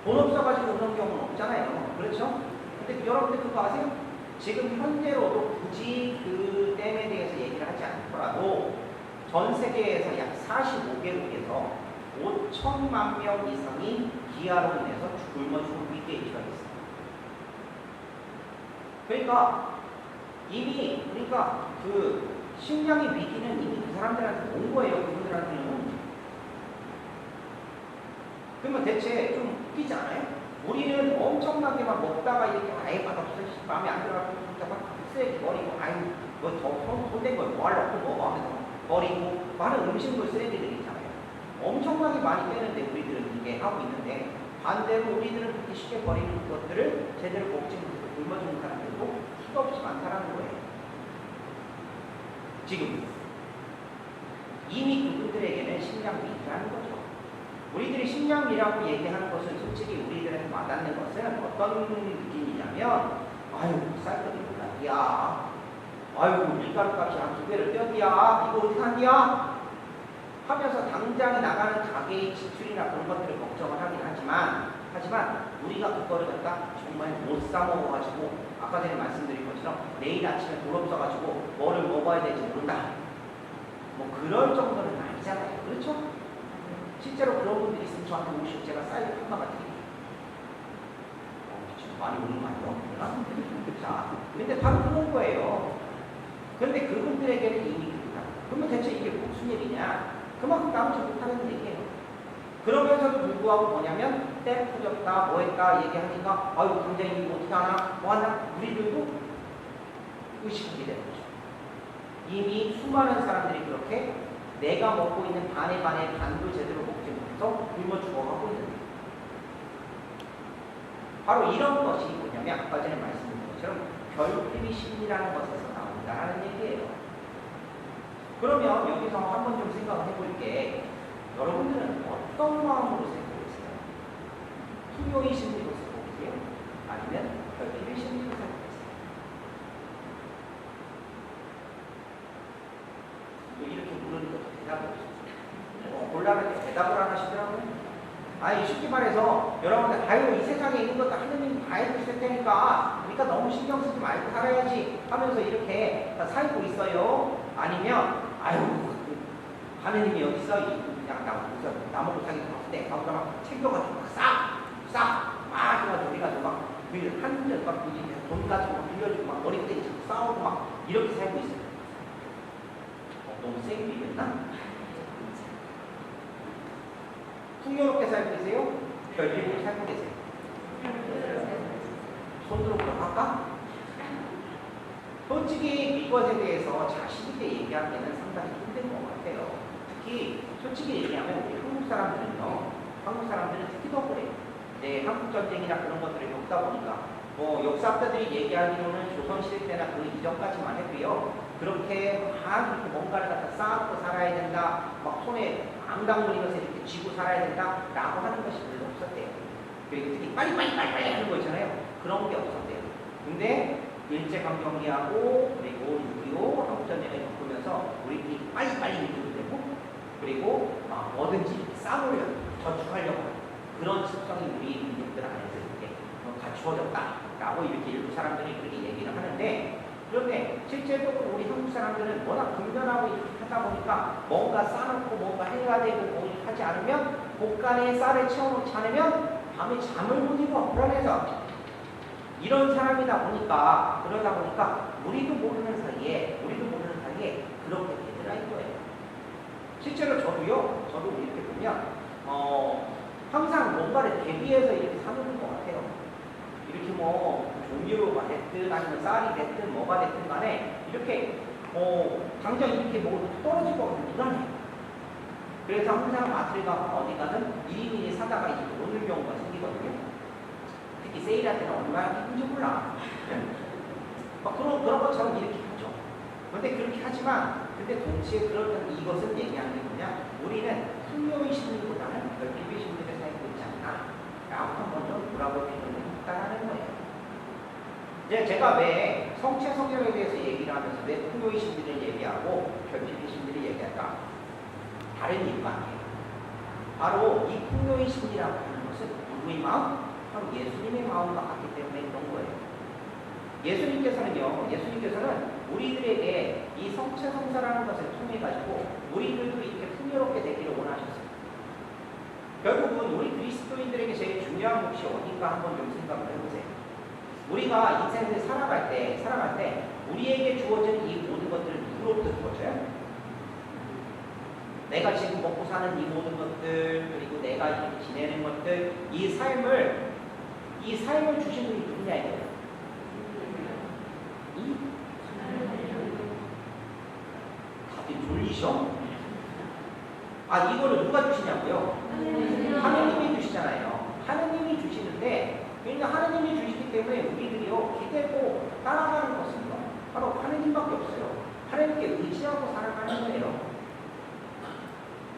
돈 없어가지고 그런 경우는 없잖아요. 그렇죠? 근데 여러분들 그거 아세요? 지금 현재로도 굳이 그 댐에 대해서 얘기를 하지 않더라도 전 세계에서 약 45개국에서 5천만 명 이상이 기아로 인해서 굶어 죽을 위기에 처해 있어요. 그러니까 이미 그러니까 그 식량의 위기는 이미 그 사람들한테 온 거예요. 그분들한테는. 그러면 대체 좀 웃기지 않아요? 우리는 엄청나게 막 먹다가 이렇게 아예 맛없어 마음에 안 들어가고 막 쓰레기 버리고 아유 뭐더 손댄 걸 뭐 하려고 뭐 하면서 버리고 많은 음식물 쓰레기들이 있잖아요. 엄청나게 많이 빼는데 우리들은 이게 하고 있는데 반대로 우리들은 그렇게 쉽게 버리는 것들을 제대로 먹지 못해서 굶어주는 사람들도 수도 없이 많다는 거예요. 지금 이미 그분들에게는 식량위기라는 거죠. 우리들이 식량위라고 얘기하는 것은 솔직히 우리들한테 와닿는 것은 어떤 느낌이냐면 아유 쌀 것이 몰랐디야. 아유 밀가루 값이 한 2배를 뛰었디야. 이거 어떻게 한디야? 하면서 당장 나가는 가게의 지출이나 그런 것들을 걱정을 하긴 하지만 우리가 그거를 갖다 정말 못 사 먹어가지고 아까 전에 말씀드린 것처럼 내일 아침에 돈 없어가지고 뭐를 먹어야 될지 모른다. 뭐 그럴 정도는 아니잖아요. 그렇죠? 실제로 그런 분들이 있으면 저한테 오시고 제가 쌀을 하나만 드릴게요. 지금 많이 오는 거 아니에요? 자, 근데 바로 그런 거예요. 그런데 그분들에게는 이미 그렇다. 그러면 대체 이게 무슨 일이냐? 그만큼 나오지 못하는 얘기예요. 그러면서도 불구하고 뭐냐면 때 터졌다 뭐 했다 얘기하니까 아유 당장 이거 어떻게 하나 뭐 하나 우리들도 의식하게 되는 거죠. 이미 수많은 사람들이 그렇게 내가 먹고 있는 반의 반도 제대로 먹지 못해서 굶어 죽어가고 있는 거예요. 바로 이런 것이 뭐냐면 아까 전에 말씀드린 것처럼 결핍의 심리라는 것에서 나온다는 얘기예요. 그러면 여기서 한번 좀 생각을 해볼게. 여러분들은 어떤 마음으로 생각하고 있어요? 투명의 심리로 생각하고 계세요? 아니면 결핍의 심리로 생각하고 계세요? 이렇게 물으니까 대답이 없어요. 곤란하게 대답을 안 하시더라고요. 아니 쉽게 말해서 여러분들 아유 이 세상에 있는 것도 하느님 다 알고 있을 테니까 그러니까 너무 신경 쓰지 말고 살아야지 하면서 이렇게 다 살고 있어요. 아니면 아유 하느님이 어디 있어? 그냥 나 먹고 살기 바쁜데 아무나 막 챙겨가지고 막 해가지고 우리가 막 한들 막 돈 가지고 막 빌려주고 막 머리 때리고 싸우고 막 이렇게 살고 있어요. 너무 세게 얘기했나? 풍요롭게 살고 계세요? 결핍으로 살고 계세요? 손 들어 볼까? 솔직히 이것에 대해서 자신 있게 얘기하기는 상당히 힘든 것 같아요. 특히 솔직히 얘기하면 우리 한국 사람들은 특히 더 그래요. 네, 한국 전쟁이나 그런 것들을 겪다 보니까 뭐 역사학자들이 얘기하기로는 조선시대 때나 그 이전까지만 해도요. 그렇게 막 이렇게 뭔가를 갖다 쌓고 살아야 된다. 막 손에 앙당 물리면서 이렇게 쥐고 살아야 된다. 라고 하는 것이 별로 없었대요. 그리고 특히 빨리 하는 거 있잖아요. 그런 게 없었대요. 근데 일제강점기하고 그리고 6.25 한국전쟁을 겪으면서 우리들이 빨리 밀도 되고 그리고 뭐든지 싸우려고 저축하려고 그런 습성이 우리 민족들 안에서 이렇게 갖추어졌다라고 이렇게 일부 사람들이 그렇게 얘기를 하는데 그런데 실제적으로 우리 한국 사람들은 워낙 근면하고 이렇게 하다 보니까 뭔가 싸놓고 뭔가 해야 되고 뭐 하지 않으면 곳간에 쌀을 채워놓지 않으면 밤에 잠을 못 이루어 불안해서 이런 사람이다 보니까 그러다 보니까 우리도 모르는 사이에 그렇게 되더라는 거예요. 실제로 저도 이렇게 보면 항상 뭔가를 대비해서 이렇게 사는 것 같아요. 이렇게 뭐 종류가 됐든 아니면 쌀이 됐든 뭐가 됐든 간에 이렇게 당장 이렇게 뭐 떨어질 것 같으면 불안해요. 그래서 항상 마트를 가면 어디 가든 1인분이 사다가 이제 오는 경우가 생기거든요. 특히 세일할 때는 얼마나 기쁜지 몰라. 막 그런 것처럼 이렇게 하죠. 근데 그렇게 하지만 근데 동시에 그렇다면 이것은 얘기하는 게 뭐냐? 우리는 풍요의 심리보다는 결핍의 심리를 살고 있지 않나? 라고 한번 좀 돌아볼 필요는 있다는 거예요. 이제 제가 왜 성체 성경에 대해서 얘기를 하면서 왜 풍요의 심리를 얘기하고 결핍의 심리를 얘기할까? 다른 이유가 아니에요. 바로 이 풍요의 심리라고 하는 것은 누구의 마음? 바로 예수님의 마음과 같기 때문에 그런 거예요. 예수님께서는 우리들에게 이 성체 성사라는 것을 통해 가지고 우리들도 이렇게 풍요롭게 되기를 원하셨어요. 결국은 우리 그리스도인들에게 제일 중요한 것이 어딘가 한번 좀 생각을 해보세요. 우리가 인생을 살아갈 때 우리에게 주어진 이 모든 것들을 누구로부터 주어져요? 내가 지금 먹고 사는 이 모든 것들, 그리고 내가 이렇게 지내는 것들, 이 삶을 주신 분이 누구냐 이거예요. 다들 졸리셔? 이거를 누가 주시냐고요? 하느님이 주시잖아요. 하느님이 주시는데, 그러니까 하느님이 주시기 때문에 우리들이요 기대고 따라가는 것은요 바로 하느님밖에 없어요. 하느님께 의지하고 살아가는 거예요.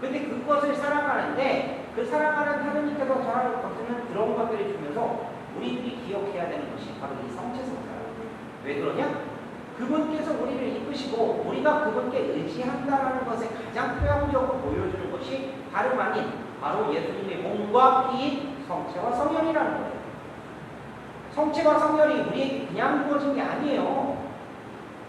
근데 그것을 살아가는데 그 살아가는 하느님께서 전하는 것은 그런 것들을 주면서 우리들이 기억해야 되는 것이 바로 이 성체성사예요. 왜 그러냐? 그분께서 우리를 이끄시고 우리가 그분께 의지한다는 것을 가장 표현적으로 보여주는 것이 다름 아닌 바로 예수님의 몸과 피인 성체와 성혈이라는 거예요. 성체와 성혈이 우리에게 그냥 주어진 게 아니에요.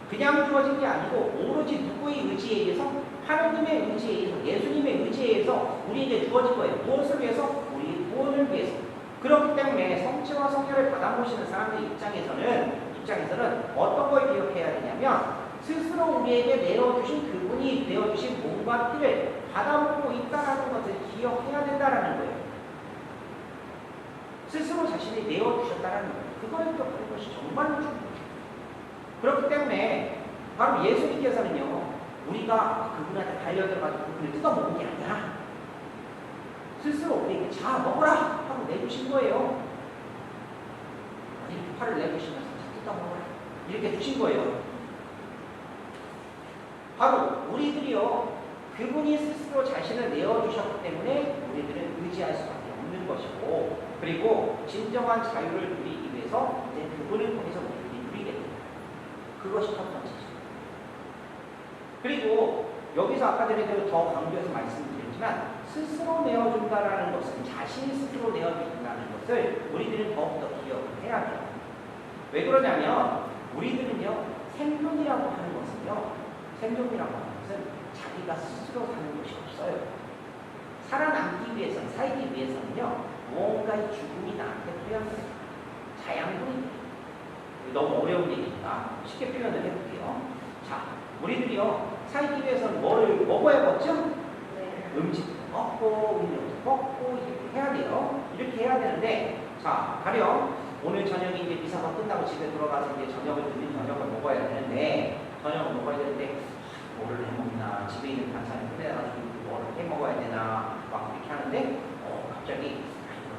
그냥 주어진 게 아니고 오로지 누구의 의지에 의해서? 하나님의 의지에 의해서, 예수님의 의지에 의해서 우리에게 주어진 거예요. 무엇을 위해서? 우리 구원을 위해서. 그렇기 때문에 성체와 성혈을 받아보시는 사람들 입장에서는 어떤 걸 기억해야 되냐면 스스로 우리에게 내어주신 그분이 내어주신 몸과 피를 받아보고 있다는 것을 기억해야 된다는 거예요. 스스로 자신이 내어주셨다는 거예요. 그걸 기억하는 것이 정말로 중요해요. 그렇기 때문에 바로 예수님께서는요 우리가 그분한테 달려들어가지고 그분을 뜯어먹은 게 아니라 스스로 우리에게 자 먹어라 하고 내주신 거예요. 이렇게 팔을 내주시면서 뜯어먹어라 이렇게 주신 거예요. 바로 우리들이요 그분이 스스로 자신을 내어주셨기 때문에 우리들은 의지할 수밖에 없는 것이고, 그리고 진정한 자유를 누리기 위해서 이제 그분을 통해서 우리들이 누리게 됩니다. 그것이 첫 번째죠. 그리고 여기서 아까 전에 더 강조해서 말씀드렸지만 스스로 내어준다라는 것은 자신이 스스로 내어준다는 것을 우리들은 더욱더 기억을 해야 돼요. 왜 그러냐면 우리들은요 생존이라고 하는 것은요 자기가 스스로 사는 것이 없어요. 살아남기 위해서는, 살기 위해서는요 무언가의 죽음이 나한테 필요합니다. 자양분이 너무 어려운 얘기니까 쉽게 표현을 해볼게요. 자, 우리들이요 살기 위해서는 뭐를 먹어야겠죠? 음식도 먹고 음료도 먹고 이렇게 해야 돼요. 이렇게 해야 되는데, 자 가령 오늘 저녁이 이제 미사가 끝나고 집에 들어가서 이제 저녁을 먹어야 되는데 뭐를 해먹나, 집에 있는 반찬을 꺼내가지고 뭐를 해먹어야 되나 막 그렇게 하는데 갑자기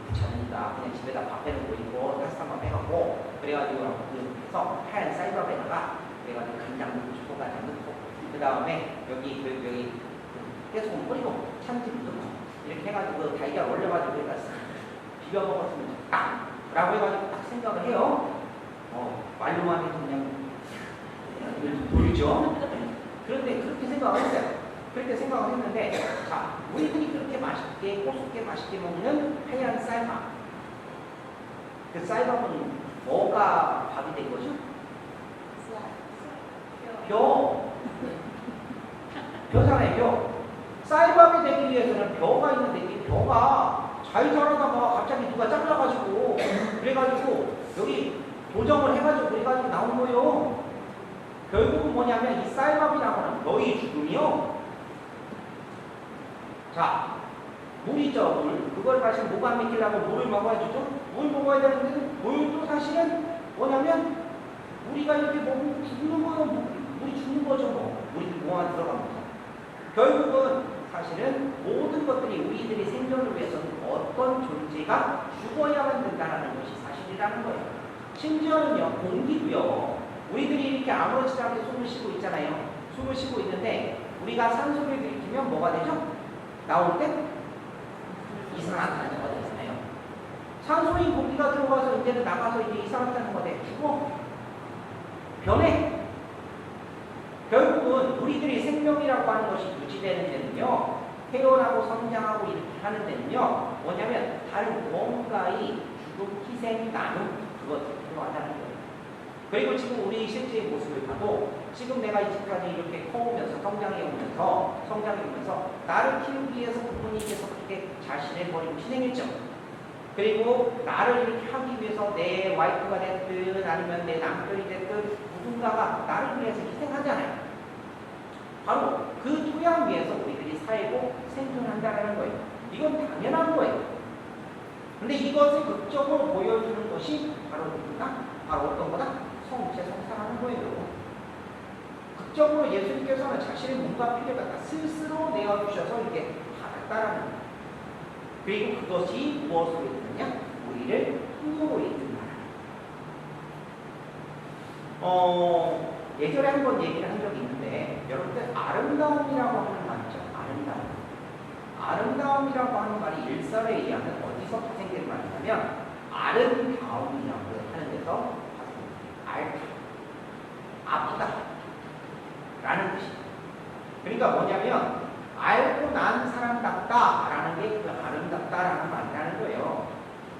귀찮으니까 그냥 집에다 밥 해놓고 있고 따뜻한 밥 해갖고 그래가지고 해서 하얀 쌀밥에다가 그래가지고 간장 넣고 초고간장 넣고 그 다음에 여기 깨소금 뿌리고 참기름 넣고 이렇게 해가지고 달걀 올려가지고 여기다 싹 비벼 먹었으면 좋다 라고 해가지고 딱 생각을 해요. 말로만 해도 그냥 보이죠? 그런데 그렇게 생각을 했어요. 그렇게 생각을 했는데, 자, 우리들이 그렇게 맛있게, 고소하게 맛있게 먹는 하얀 쌀밥. 그 쌀밥은 뭐가 밥이 된 거죠? 벼잖아요, 벼. 쌀밥이 되기 위해서는 벼가 있는데, 이 벼가 잘 자라다가 갑자기 누가 잘라가지고, 그래가지고, 여기 도정을 해가지고, 그래가지고 나온 거예요. 결국은 뭐냐면 이 쌀밥이라고 하는 너희 죽음이요. 자, 물이죠, 물. 그걸 사실 목 안 맥히려고 물을 먹어야 되죠. 물 먹어야 되는데 물도 사실은 뭐냐면 우리가 이렇게 먹으면 죽는 거예요. 물이 죽는 거죠. 물이 목 안에 들어갑니다. 결국은 사실은 모든 것들이 우리들의 생존을 위해서는 어떤 존재가 죽어야만 된다는 것이 사실이라는 거예요. 심지어는요, 공기도요. 우리들이 이렇게 아무렇지도 않게 숨을 쉬고 있잖아요. 숨을 쉬고 있는데 우리가 산소를 들이키면 뭐가 되죠? 나올 때 이산화탄이 되잖아요. 산소인 공기가 들어가서 이제는 나가서 이제 이산화탄이 돼. 죽어. 변해. 결국은 우리들이 생명이라고 하는 것이 유지되는 데는요, 태어나고 성장하고 이렇게 하는 데는요, 뭐냐면 다른 뭔가의 죽음, 희생, 나눔 그것들이 필요하다는 거예요. 그리고 지금 우리 실제의 모습을 봐도 지금 내가 이제까지 이렇게 커오면서 성장해 오면서 나를 키우기 위해서 부모님께서 그렇게 자신의 버리고 희생했죠. 그리고 나를 이렇게 하기 위해서 내 와이프가 됐든 아니면 내 남편이 됐든 누군가가 나를 위해서 희생하잖아요. 바로 그 토양 위에서 우리들이 살고 생존한다는 거예요. 이건 당연한 거예요. 근데 이것을 극적으로 보여주는 것이 바로 누구나 바로 어떤 거다? 성체 성사라는 거예요. 극적으로 예수님께서는 자신의 몸과 피를 갖다 스스로 내어주셔서 이렇게 받았다라는 거예요. 그리고 그것이 무엇으로 이끄느냐? 우리를 풍요로 이끈다. 예전에 한번 얘기를 한 적이 있는데 여러분들 아름다움이라고 하는 말 있죠. 아름다움이라고 하는 말이 일설에 의하면 어디서 파생된 말이냐면 아름다움이라고 하는 데서 파생된 아프다 라는 뜻이에요. 그러니까 뭐냐면 알고 난 사람답다라는 게 그 아름답다라는 말이라는 거예요.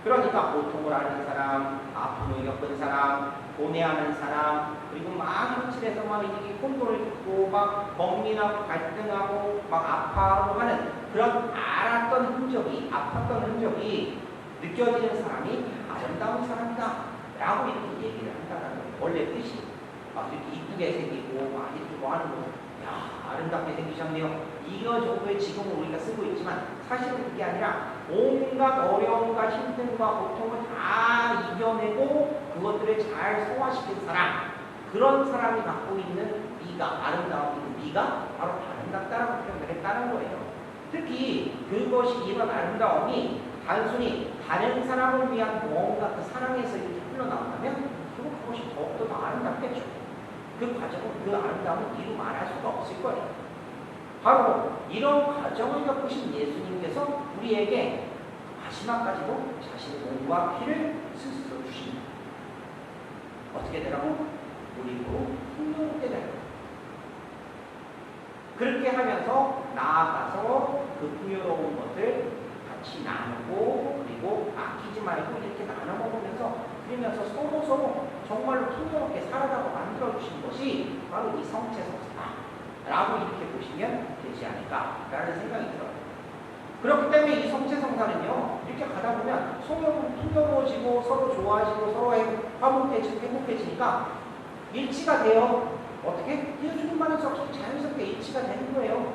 그러니까 고통을 아는 사람, 아픔을 겪은 사람, 고뇌하는 사람, 그리고 막 현실에서 막 이게 혼돈을 겪고 막 멍민하고 갈등하고 막 아파하고 하는 그런 알았던 흔적이, 아팠던 흔적이 느껴지는 사람이 아름다운 사람이다 라고 이렇게 얘기를 한다는 거예요. 원래 뜻이 막 이렇게 이쁘게 생기고 막 이렇게 뭐 하는 거, 야 아름답게 생기셨네요. 이거 정도의 지금은 우리가 쓰고 있지만 사실은 그게 아니라 온갖 어려움과 힘듦과 고통을 다 이겨내고 그것들을 잘 소화시킨 사람, 그런 사람이 갖고 있는 미가, 아름다움, 미가 바로 아름답다라고 표현을 했다는 거예요. 특히 그것이 이런 아름다움이 단순히 다른 사람을 위한 뭔가 그 사랑에서 이렇게 흘러나온다면 그것이 더욱더 더 아름답겠죠. 그 과정은, 그 아름다움은 이루 말할 수가 없을 거예요. 바로 이런 과정을 겪으신 예수님께서 우리에게 마지막까지도 자신의 몸과 피를 스스로 주십니다. 어떻게 되라고? 우리로 풍요롭게 되라고. 그렇게 하면서 나아가서 그 풍요로운 것을 같이 나누고 그리고 아끼지 말고 이렇게 나눠 먹으면서 그러면서 서로 정말로 풍요롭게 살아가고 만들어주신 것이 바로 이 성체 성사다 라고 이렇게 보시면 되지 않을까라는 생각이 들어요. 그렇기 때문에 이 성체 성사는요, 이렇게 가다 보면 풍요로워지고 서로 좋아지고 서로 화목해지고 행복해지니까 일치가 돼요. 어떻게? 예수님만에서 자연스럽게 일치가 되는 거예요.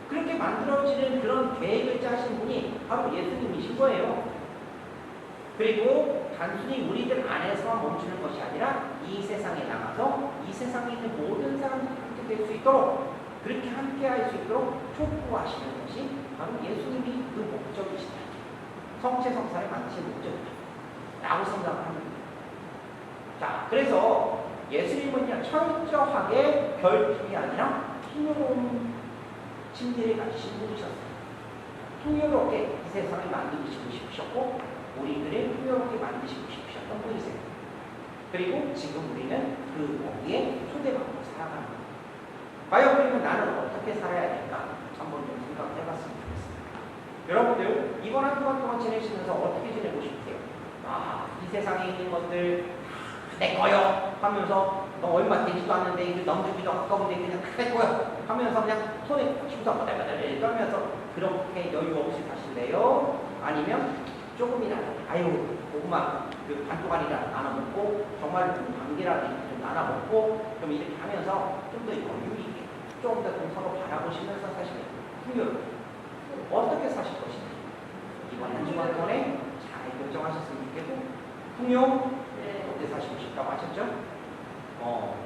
그렇게 만들어지는 그런 계획을 짜신 분이 바로 예수님이신 거예요. 그리고 단순히 우리들 안에서만 멈추는 것이 아니라 이 세상에 나가서 이 세상에 있는 모든 사람들이 함께 될 수 있도록, 그렇게 함께 할 수 있도록 촉구하시는 것이 바로 예수님이 그 목적이시다. 성체 성사를 만드신 목적이다 라고 생각을 합니다. 자, 그래서 예수님은요, 철저하게 결핍이 아니라 풍요로운 침대를 가지신 분이셨어요. 풍요롭게 이 세상을 만드시고 싶으셨고 우리들을 풍요롭게 만드시고 싶으셨던 분이세요. 그리고 지금 우리는 그 거기에 초대받고 살아가는 거예요. 과연 그러면 나는 어떻게 살아야 될까? 한번 좀 생각해 봤으면 좋겠습니다. 여러분들 이번 한 주간 동안 지내시면서 어떻게 지내고 싶으세요? 이 세상에 있는 것들 내 거요 하면서 얼마 되지도 않는데 이거 넘기기도 아까운데 그냥 내 거요 하면서 그냥 손에 꽂히면서 버들버들 떨면서 그렇게 여유 없이 사실래요? 아니면 조금이라도 고구마 그 반토간이라도 나눠 먹고 정말 좀 관계라도 좀 나눠 먹고 좀 이렇게 하면서 좀 더 여유 있게 좀 더 서로 바라보시면서 사시면 풍요롭게 어떻게 사실 것인지 이번 한 주간 동안에 잘 결정하셨으면 좋겠고, 풍요 어떻게 사시고 싶다고 하셨죠?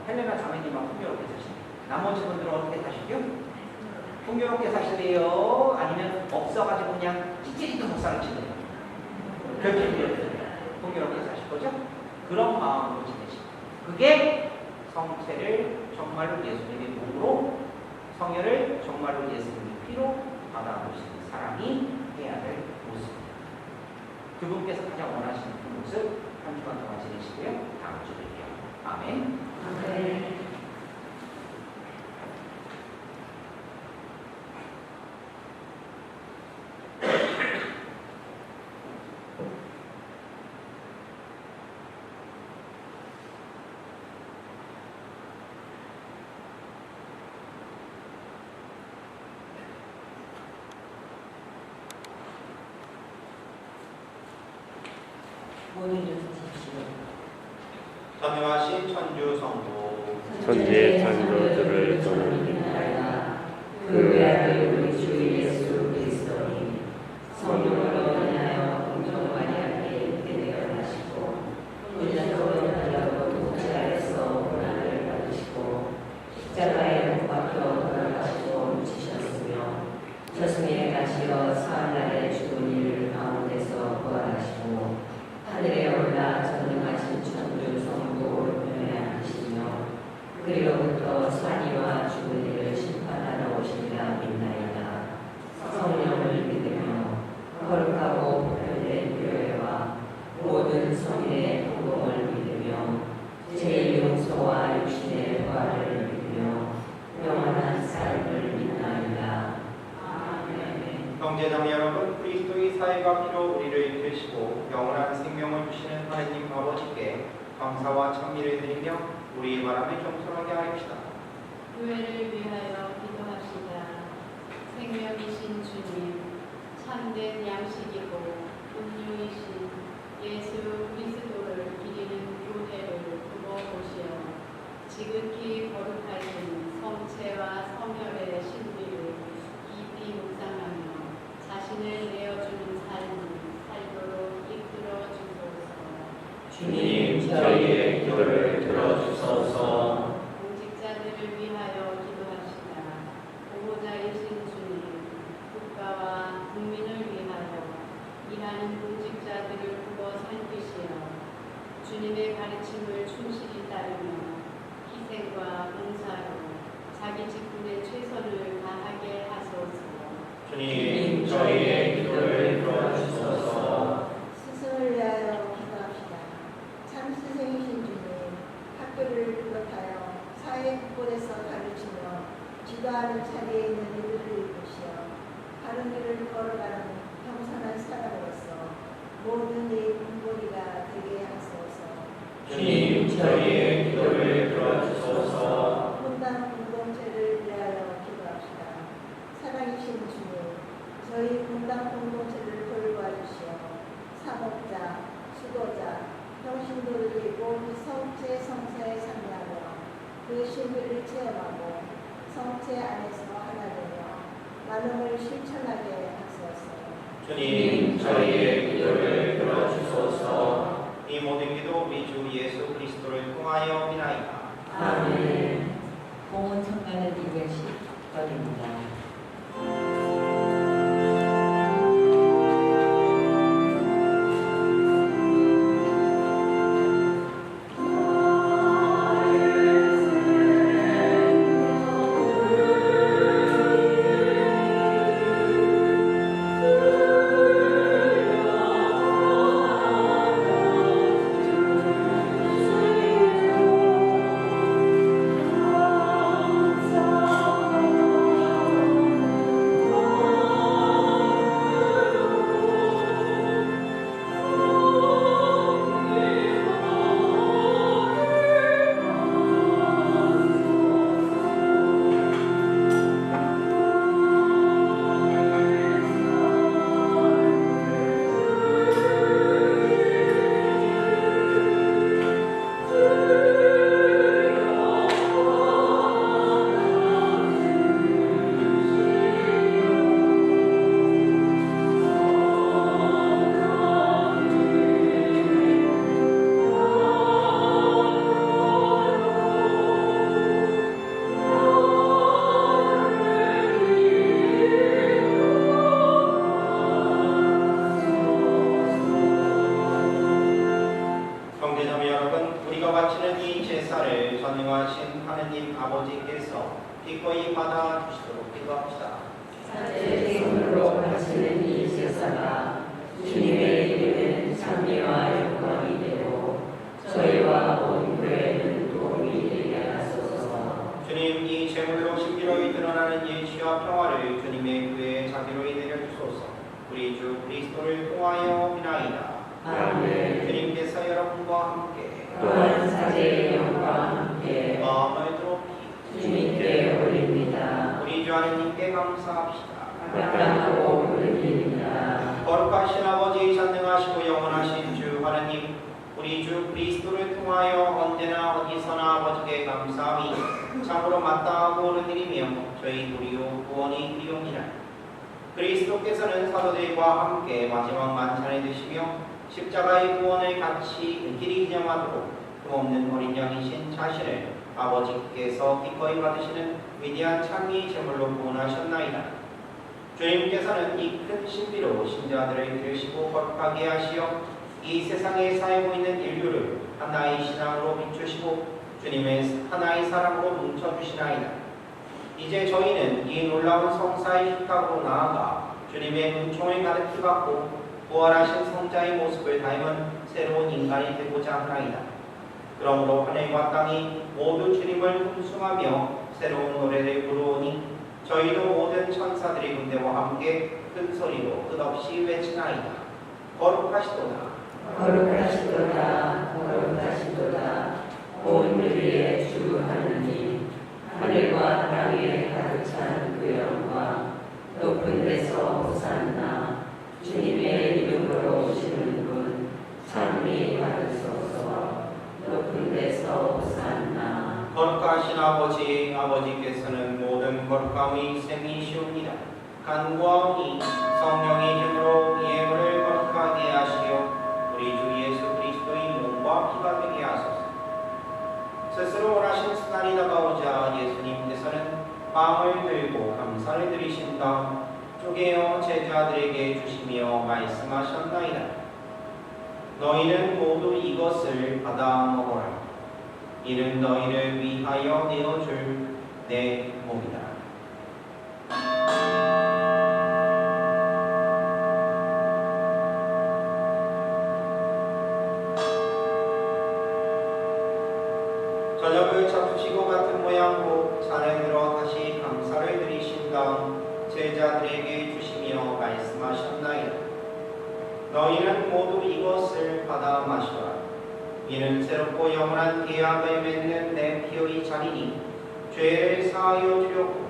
헬레나 자매님하고 풍요롭게 사시네요. 나머지 분들은 어떻게 사시죠? 풍요롭게 사실래요? 아니면 없어가지고 그냥 찌찌리도 못 살지네요. 그렇게 풍요롭게 사실 거죠? 그런 마음으로 지내시고, 그게 성체를 정말로 예수님의 몸으로, 성혈을 정말로 예수님의 피로 받아보시는 사람이 해야 될 모습입니다. 그분께서 가장 원하시는 그 모습 한 주간 동안 지내시고요. 다음 주에 뵐게요. 아멘. 아멘. 전능하신 천주 성부 천지의 창조주를 전합니다. 그 아들 우리 주 예수 그리스도님 성령으로 인하여 공정마리아께 대대하시고 인자적으로 달라고 독자에서 고난을 받으시고 십자가에 못 박혀 돌아가시고 묻히셨으며 저승에 가시어 사흘날에 죽은 이를 가운데서 부활하시고 하늘에 올라 전능하신 천주 성부 오른편에 앉으시며 그리로부터 산이와 죽은 이를 심판하러 오시리라 믿나이다. 성령을 믿으며 거룩하고 보편된 교회와 모든 성인의 복음을 믿으며 제1용서와 육신의 부활을 믿으며 영원한 삶을 믿나이다. 아멘. 형제자매 여러분, 그리스도의 사회가 피로 우리를 이끄시고 영원한 생명을 주시는 하나님 아버지께 감사와 찬미를 드리며 우리의 바람을 겸손하게 하립시다. 교회를 위하여 기도하시다. 생명이신 주님, 참된 양식이고 음료이신 예수 그리스도를 기리는 교회를 두고 보시어 지극히 거룩하신 성체와 성혈의 신비를 깊이 묵상하며 자신을 내어주는 삶을 살도록 이끌어 주소서. 주님 저희의 기도를 들어주소서. 공직자들을 위하여 기도하시다. 보호자이신 주님, 국가와 국민을 위하여 일하는 공직자들을 두고 살피시어 주님의 가르침을 충실히 따르며 희생과 봉사로 자기 직분의 최선을 다하게 하소서. 주님 저희의 기도를 들어주소서. 스승을 위하여 기도합시다. 참 스승이신 주님, 학교를 비롯하여 사회 곳곳에서 가르치며 지도하는 자리에 있는 이들을 이끄시어 바른 길을 걸어가는 겸손한 사람으로서 모든 이 공부리가 되게 하소서. 주님 저희의 기도를 들어주소서. 분당 공동체를 위하여 기도합시다. 사랑이신 주님, 저희 분당 공동체를 돌보아 주시어 사목자, 수도자, 평신도들이 모두 성체 성사에 참여하며 그 신비를 체험하고 성체 안에서 하나 되며 나눔을 실천하게 하소서. 주님 저희의 기도를 들어주소서. 이 모든 기도 우리 주 예수 그리스도를 통하여 비나이다. 아멘. 공은 성가는 210번입니다. 형제자매 여러분, 우리가 바치는 이 제사를 전능하신 하느님 아버지께서 기꺼이 받아 주시도록 기도합시다. 사제 생으로 바치는 이 제사가 주님의 이름은 찬미와 영광이 되고 저희와 온 교회는 도움이 되게 하소서. 주님, 이 제물로 신비로이 드러나는 예시와 평화를 주님의 교회에 자비로이 내려주소서. 우리 주 그리스도를 통하여 비나이다. 아멘. 주님께서 여러분과 함께 또한 사제의 영광과 함께 마음을 드높이 주님께 올립니다. 우리 주 하느님께 감사합시다. 마땅하고 올립니다. 거룩하신 아버지, 전능하시고 영원하신 주 하느님, 우리 우리 주 그리스도를 통하여 언제나 어디서나 아버지께 감사함이 참으로 마땅하고 옳은 일이며 저희 도리요 구원이 이리옵니라. 그리스도께서는 사도들과 함께 마지막 만찬에 드시며 십자가의 구원을 같이 길이 기념하도록 흠없는 어린 양이신 자신을 아버지께서 기꺼이 받으시는 위대한 찬미 제물로 구원하셨나이다. 주님께서는 이 큰 신비로 신자들을 기르시고 거룩하게 하시어 이 세상에 살고 있는 인류를 하나의 신앙으로 비추시고 주님의 하나의 사랑으로 뭉쳐주시나이다. 이제 저희는 이 놀라운 성사의 식탁으로 나아가 주님의 은총을 가득히 받고 부활하신 성자의 모습을 닮은 새로운 인간이 되고자 하나이다. 그러므로 하늘과 땅이 모두 주님을 hum숭하며 새로운 노래를 부르오니 저희도 모든 천사들의 군대와 함께 큰 소리로 끝없이 외치나이다. 거룩하시도다. 거룩하시도다. 거룩하시도다. 온 유리의 주 하느님, 하늘과 땅에 가득 찬 그 영광, 높은 데서 호산나. 주님의 이름으로 오시는 분 찬미 받으소서. 높은 데서 호산나. 거룩하신 아버지, 아버지께서는 모든 거룩함의 셈이시옵니다. 간구하오니 성령의 힘으로 이 예물을 거룩하게 하시려 우리 주 예수 그리스도의 몸과 피가 되게 하소서. 스스로 원하신 순환이 다가오자 예수님께서는 빵을 들고 감사를 드리신 다음 쪼개어 제자들에게 주시며 말씀하셨나이다. 너희는 모두 이것을 받아 먹어라. 이는 너희를 위하여 내어줄 내 몸이다. 저녁을 잡수시고 같은 모양으로 잔을 들어 다시 감사를 드리신 다음 제자들에게 주시며 말씀하셨나이다. 너희는 모두 이것을 받아 마시라. 이는 새롭고 영원한 계약을 맺는 내 피의 잔이니 죄를 사하여 주려고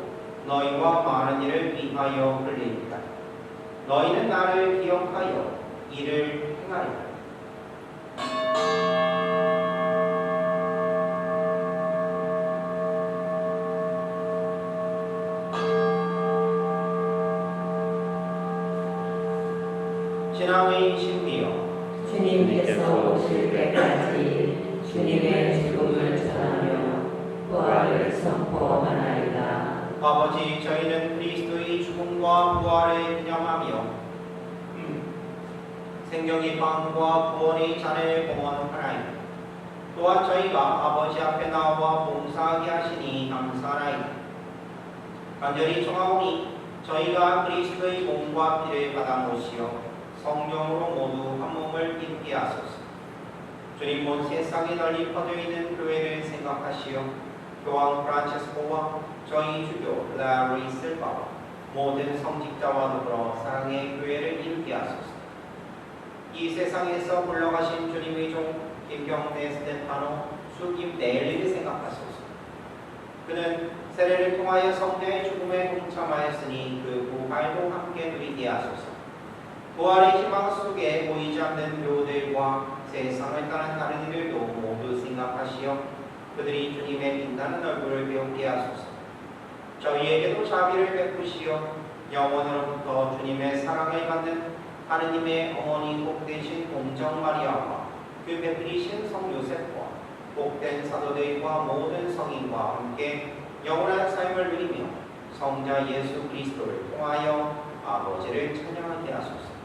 너희와 많은 이를 위하여 흘리리라. 너희는 나를 기억하여 이를 행하리라. 신앙의 신비여, 주님께서 오실 때까지 주님의 죽음을 전하며 부활을 선포하나이다. 아버지, 저희는 그리스도의 죽음과 부활을 기념하며 생명의 빵과 구원의 잔을 봉헌하나이다. 또한 저희가 아버지 앞에 나와 봉사하게 하시니 감사하나이다. 간절히 청하오니 저희가 그리스도의 몸과 피를 받아 모시어 성령으로 모두 한 몸을 입게 하소서. 주님 온 세상에 널리 퍼져 있는 교회를 생각하시어 교황 프란체스코와 저희 주교 라리 실바와 모든 성직자와 더불어 사랑의 교회를 이루게 하소서. 이 세상에서 물러가신 주님의 종 김경래 스테파노 수김 네일리를 생각하소서. 그는 세례를 통하여 성자의 죽음에 동참하였으니 그 부활도 함께 누리게 하소서. 부활의 희망 속에 보이지 않는 교우들과 세상을 떠난 다른 이들도 모두 생각하시어 그들이 주님의 빛나는 얼굴을 배우게 하소서. 저희에게도 자비를 베푸시어 영원으로부터 주님의 사랑을 받는 하느님의 어머니 복되신 공정 마리아와 그 베풀이신 성 요셉과 복된 사도들과 모든 성인과 함께 영원한 삶을 누리며 성자 예수 그리스도를 통하여 아버지를 찬양하게 하소서.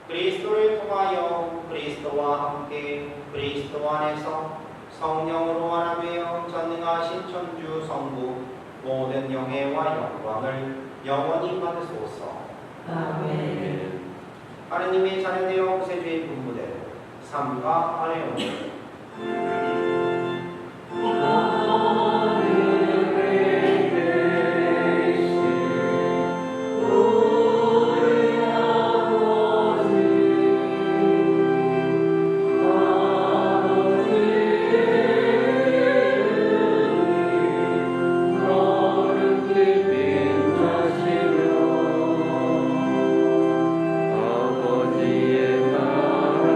그리스도를 통하여 그리스도와 함께 그리스도 안에서 성령으로 하나되어 전능하신 천주 성부 모든 영예와 영광을 영원히 받으소서. 아멘. 하느님의 자녀되어 구세주의 분부대로 삶과 아뢰옵니다. 아버지의 나라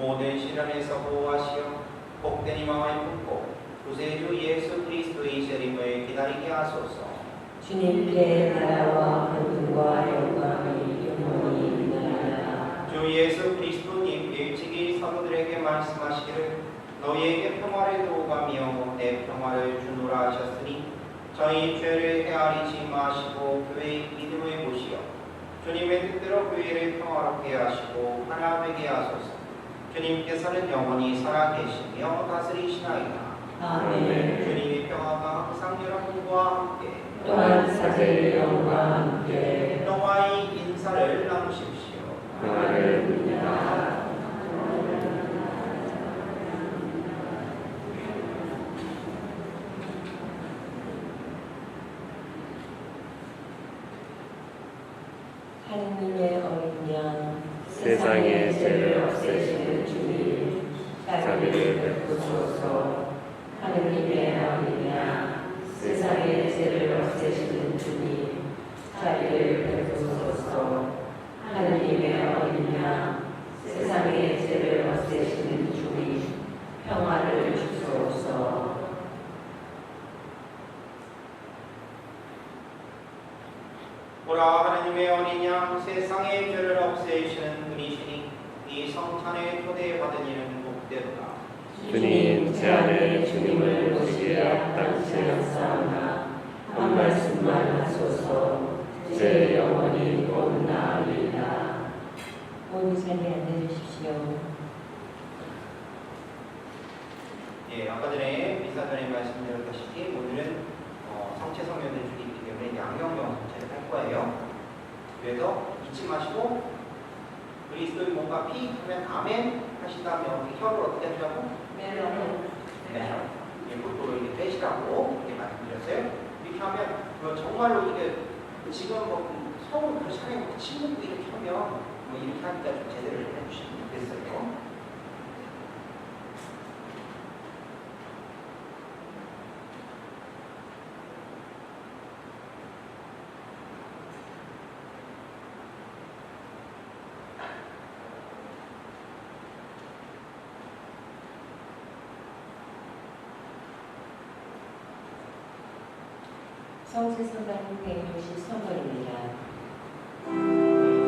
모든 시련에서 보호하시어 복된 희망을 품고 구세주 예수 그리스도의 재림을 기다리게 하소서. 주님께 나라와 권능과 영광이 영원히 있나이다. 주 예수 그리스도님 일찍이 사도들에게 말씀하시기를 너희에게 평화를 두고가며 내 평화를 주노라 하셨으니 저희 죄를 헤아리지 마시고 교회의 믿음을 보시어 주님의 뜻대로 교회를 평화롭게 하시고 하나 되게 하소서. 주님께서는 영원히 살아계시며 다스리시나이다. 아멘. 주님의 평화가 항상 여러분과 함께 또한 사제의 영과 함께 평화의 인사를 나누십시오. 평화를 빕니다. 하느님의 어린 양 세상의 죄를 없애시는 주님 자비를 베푸소서. 하느님의 어린 양 세상의 죄를 없애시는 주님 자비를 베푸소서. 하느님의 어린 양 세상의 죄를 없애시는 주님 평화를 주소서. 보라, 하느님의 어린 양 세상의 죄를 없애시는 분이시니 이 성찬에 초대받은 이는 복되도다. 주님 제 안에 주님을 모시기에 합당치 않사오나 한 말씀만 하소서. 제 영혼이 곧 나으리이다. 온 자리에 앉아주십시오. 예, 아까 전에 미사 전에 말씀드렸다시피 오늘은 성체 성면을 주기 때문에 양형형 성체를 할 거예요. 그래서 잊지 마시고 그리스도의 몸과 피 하면 아멘 하시다면 혀를 어떻게 하시라고? 네. 골고루 이렇게 빼시라고 이렇게 말씀드렸어요. 이렇게 하면 정말로 이게 지금 서울 그 산에 침 묻고 이렇게 하면 이렇게 하니까 좀 제대로 해주시면 좋겠어요. 성세성가님 배우실 선물입니다. 주님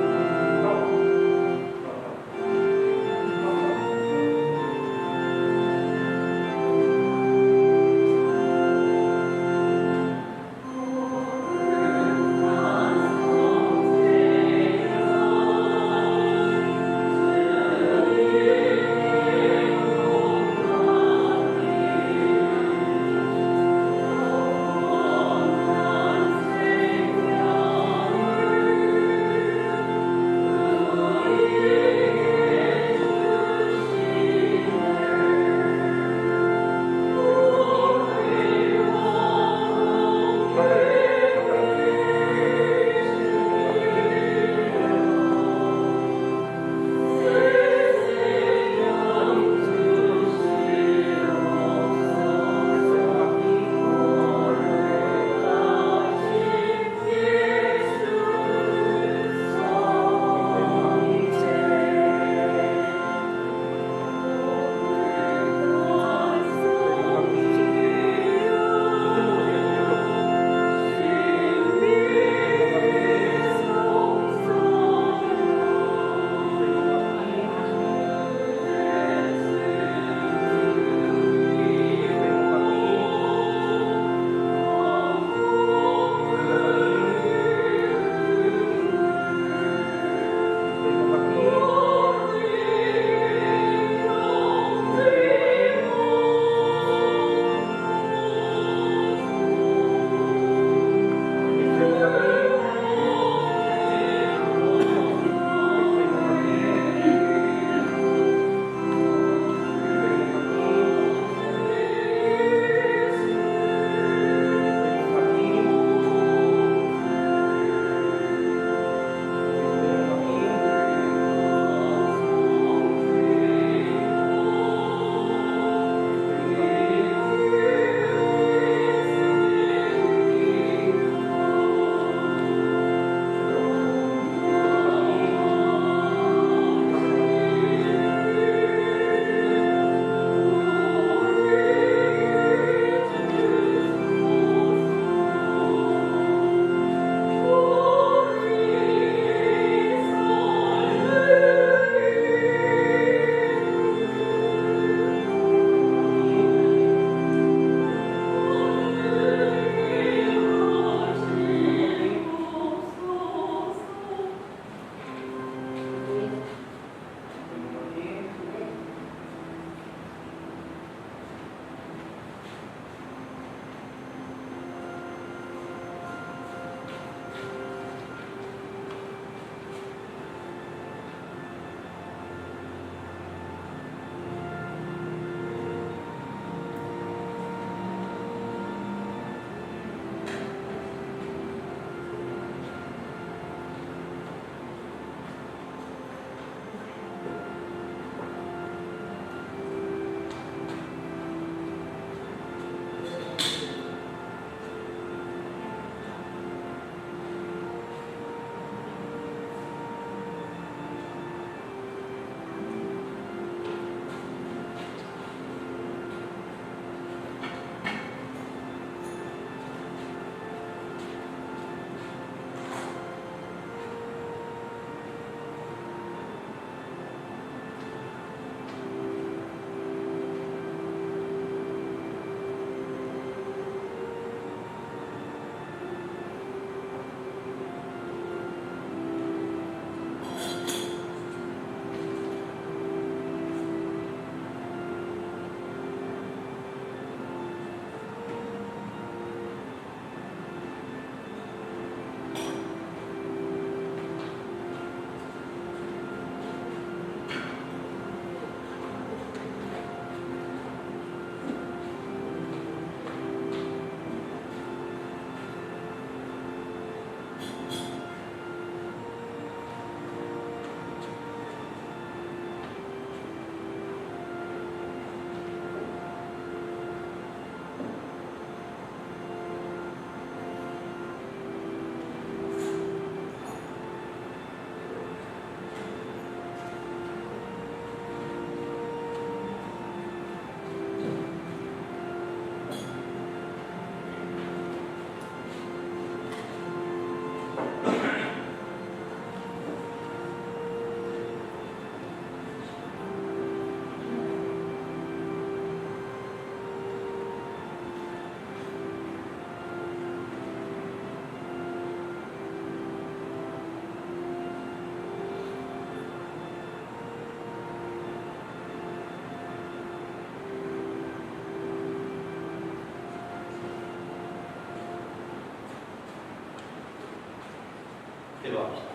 기도합시다.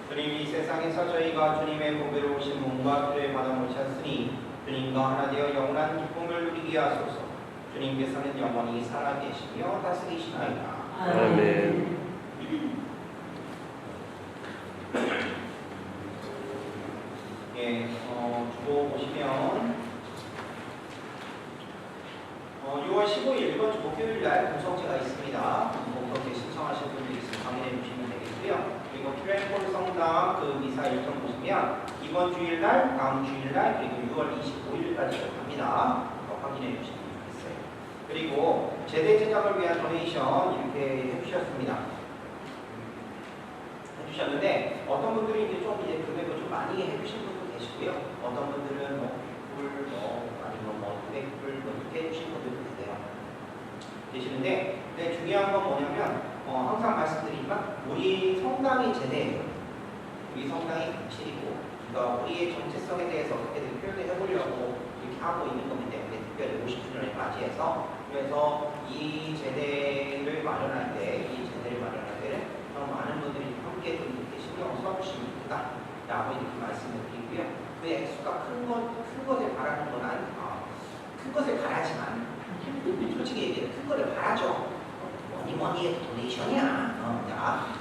주님, 이 세상에서 저희가 주님의 보배로 오신 몸과 피를 받아 모셨으니 주님과 하나 되어 영원한 기쁨을 누리게 하소서. 주님께서는 영원히 살아계시며 다스리시나이다. 아멘. 예, 주보 보시면 6월 15일 이번 주 목요일 날 공성제가 있습니다. 그렇게 신청하실 분들이 있으면 확인해 주시면 되겠고요. 그리고 큐앤콜 성당 그 미사 일정 보시면 이번 주일 날, 다음 주일 날, 그리고 6월 25일까지 합니다. 확인해 주시면 되겠어요. 그리고 제대 제작을 위한 도네이션 이렇게 해주셨습니다. 해주셨는데 어떤 분들이 이제 좀 이제 금액을 좀 많이 해주신 분도 계시고요. 어떤 분들은 불, 아니면 200불 이렇게 해주신 분들도 계시는데, 근데 중요한 건 뭐냐면 항상 말씀드리지만 우리 성당이 제대예요. 우리 성당이 진실이고, 그러니까 우리의 정체성에 대해서 어떻게든 표현을 해보려고 이렇게 하고 있는 거기 때문에 특별히 50주년을 맞이해서 그래서 이 제대를 마련할 때는 정말 많은 분들이 함께 좀 이렇게 신경을 써주시면 좋겠다라고 이렇게 말씀을 드리고요. 그 액수가 큰 것을 바라는 건 큰 것을 바라지만 솔직히 얘기해 큰 거를 바라죠. 뭐니 해도 도네이션이야.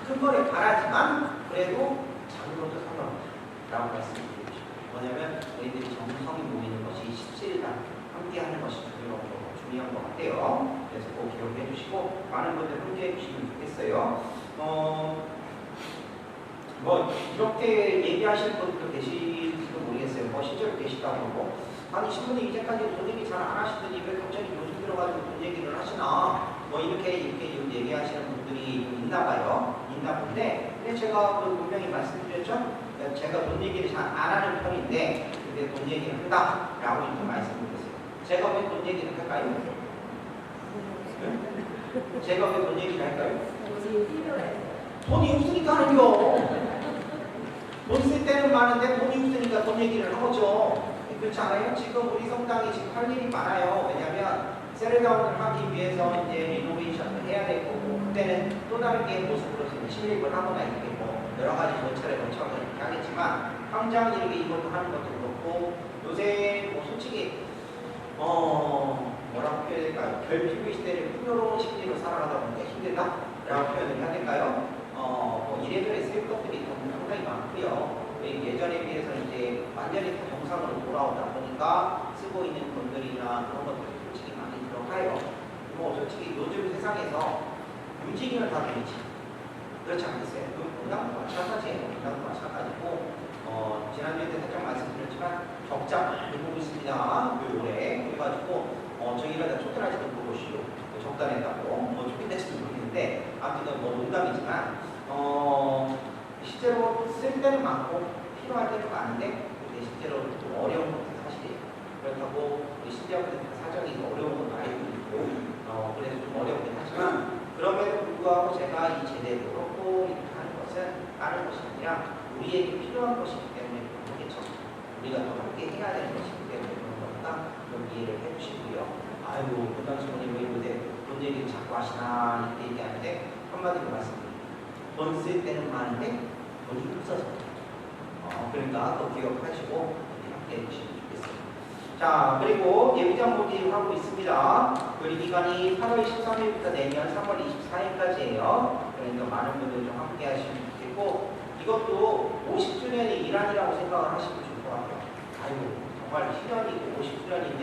큰 거를 바라지만 그래도 작은 것도 상관없다 라고 말씀드리고 싶어요. 뭐냐면 저희들이 정성이 모이는 것이 17일 함께 하는 것이 중요한 것 같아요. 그래서 꼭 기억해 주시고 많은 분들 함께 해주시면 좋겠어요. 뭐 이렇게 얘기하시는 분들도 계실지도 모르겠어요. 실제로 계시다고 하고 아니 신부님 이제까지 돈 얘기 잘 안 하시더니 왜 갑자기 요즘 들어가지고 돈 얘기를 하시나 뭐 이렇게 얘기하시는 분들이 있나 봐요. 있나 본데 근데 제가 분명히 말씀드렸죠. 제가 돈 얘기를 잘 안 하는 편인데 근데 돈 얘기를 한다 라고 이렇게 말씀드렸어요. 제가 왜 돈 얘기를 할까요? 제가 왜 돈 얘기를 할까요? 돈이 없으니까 하는겨. 돈 쓸 때는 많은데 돈이 없으니까 돈 얘기를 하죠. 그렇지 않아요? 지금 우리 성당이 지금 할 일이 많아요. 왜냐하면 세레다운을 하기 위해서 이제 리노베이션을 해야 될 거고 그때는 또 다른 게 모습으로 침입을 하거나 이렇게 뭐 여러 가지 절차를 거쳐서 이렇게 하겠지만 당장 이렇게 이것도 하는 것도 그렇고 요새 뭐 솔직히 뭐라고 표현할까요? 결핍의 시대를 풍요로운 심리로 살아가다 보니까 힘들다라고 표현을 해야 될까요? 뭐 이래저래 쓸 것들이 상당히 많고요. 예전에 비해서 이제 완전히 정상으로 돌아오다 보니까 쓰고 있는 돈들이나 그런 것들이 솔직히 많이 들어가요. 뭐 솔직히 요즘 세상에서 움직이면 다 돈이지. 그렇지 않겠어요? 건강도 마찬가지예요. 건강도 마찬가지고 지난주에 살짝 말씀드렸지만 적자 많이 보고 있습니다. 올해 그래가지고 저희가 다 쫓겨나지도 모르시오. 적자 낸다고 뭐 쫓겨날지도 모르겠는데 아무튼 뭐 농담이지만 실제로 쓸 때는 많고 필요할 때는 많은데 근데 실제로 좀 어려운 것도 사실이에요. 그렇다고 우리 신대학교들 사정이 어려운 것도 알고 있고 그래서 좀 어렵긴 하지만 그럼에도 불구하고 제가 이 제대로 그렇고 이렇게 하는 것은 다른 것이 아니라 우리에게 필요한 것이기 때문에 그런 거겠죠. 우리가 또 함께 해야 되는 것이기 때문에 그런 거니까 좀 이해를 해주시고요. 아이고 본당수모님 왜 요새 돈 얘기를 자꾸 하시나 이렇게 얘기하는데 한마디로 말씀드립니다. 돈 쓸 때는 많은데 돈이 없어서 그러니까 또 기억하시고 함께 해주시면 좋겠습니다. 자 그리고 예비장 모집 하고 있습니다. 우리 기간이 8월 13일부터 내년 3월 24일까지예요. 그러니까 많은 분들 좀 함께 하시면 좋겠고 이것도 50주년이 일환이라고 생각을 하시면 좋을 것 같아요. 아이고 정말 10년이고 50주년인데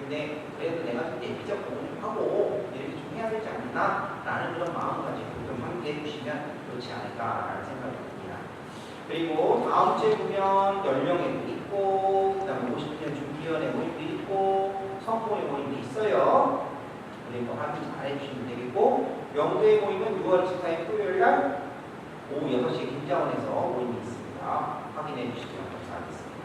근데 그래도 내가 좀 예비장 모집하고 이렇게 좀 해야 되지 않나 라는 그런 마음 가지고 좀 함께 해주시면 좋지 않을까라는 생각이 듭니다. 그리고 다음 주에 보면 연령회도 있고 그 다음에 50주년 준비위원회 모임도 있고 성모의 모임도 있어요. 그리고 확인 잘 해주시면 되겠고 영도의 모임은 6월 24일 토요일날 오후 6시 김자원에서 모임이 있습니다. 확인해 주시면 감사하겠습니다.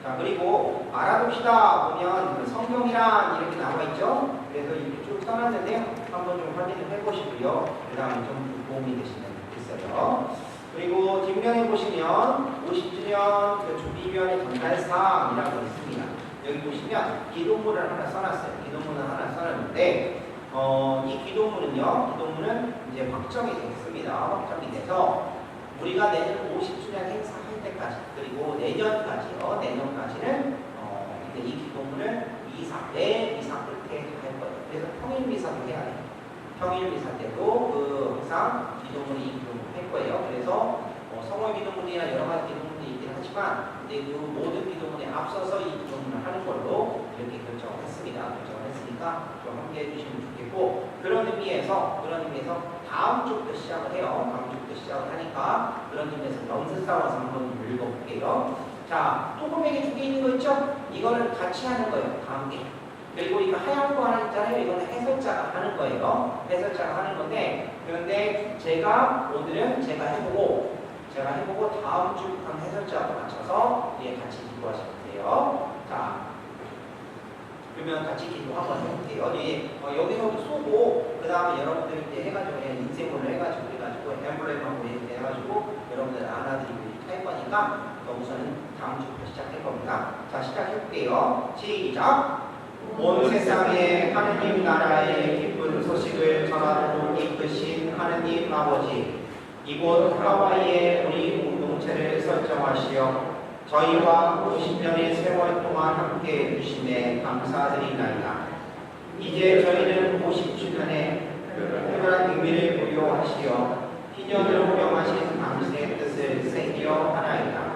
자 그리고 알아봅시다 보면 성경이란 이렇게 나와 있죠. 그래서 이렇게 쭉 써놨는데요. 한번 좀 확인을 해보시고요. 그 다음에 좀 도움이 되시면 좋겠어요. 그리고 뒷면에 보시면 50주년 준비위원회 전달사항이라고 있습니다. 여기 보시면 기도문을 하나 써놨어요. 기도문을 하나 써놨는데 이 기도문은 이제 확정이 됐습니다. 확정이 돼서 우리가 내년 50주년 행사할 때까지 그리고 내년까지는 이 기도문을 매 미사 끝에 할 거예요. 그래서 평일 미사도 해야 돼요. 평일 미사 때도 항상 기도문이 이 기도문을 할 거예요. 그래서 성월 기도문이나 여러 가지 기도문이 있긴 하지만 이제 그 모든 기도문에 앞서서 이 기도문을 하는 걸로 이렇게 결정을 했습니다. 결정을 했으니까 좀 함께 해주시면 좋겠고 그런 의미에서 다음 주부터 시작을 해요. 다음 주부터 시작을 하니까 그런 의미에서 넘스 싸워서 한번 읽어볼게요. 자, 토크백에 2개 있는 거 있죠? 이거는 같이 하는 거예요. 다음 게. 그리고 이거 하얀 거 하나 있잖아요. 이거는 해설자가 하는 거예요. 해설자가 하는 건데 그런데 오늘은 제가 해보고 다음 주 한 해설자하고 맞춰서 같이 기도하시면 돼요. 자, 그러면 같이 기도 한번 해볼게요. 여기서도 쏘고 그 다음에 여러분들 이제 해가지고 인쇄본을 해가지고 엠블렘하고 해가지고 여러분들 안아드리고 이렇게 할 거니까 우선은 다음 주부터 시작할 겁니다. 자, 시작해볼게요. 시작! 온 세상에 하느님 나라의 기쁜 소식을 전하도록 이끄신 하느님 아버지, 이곳 하와이에 우리 공동체를 설정하시어 저희와 50년의 세월 동안 함께 해주심에 감사드리나이다. 이제 저희는 50주년의 특별한 의미를 부여하시어 희년을 명하신 당신의 뜻을 새기려 하나이다.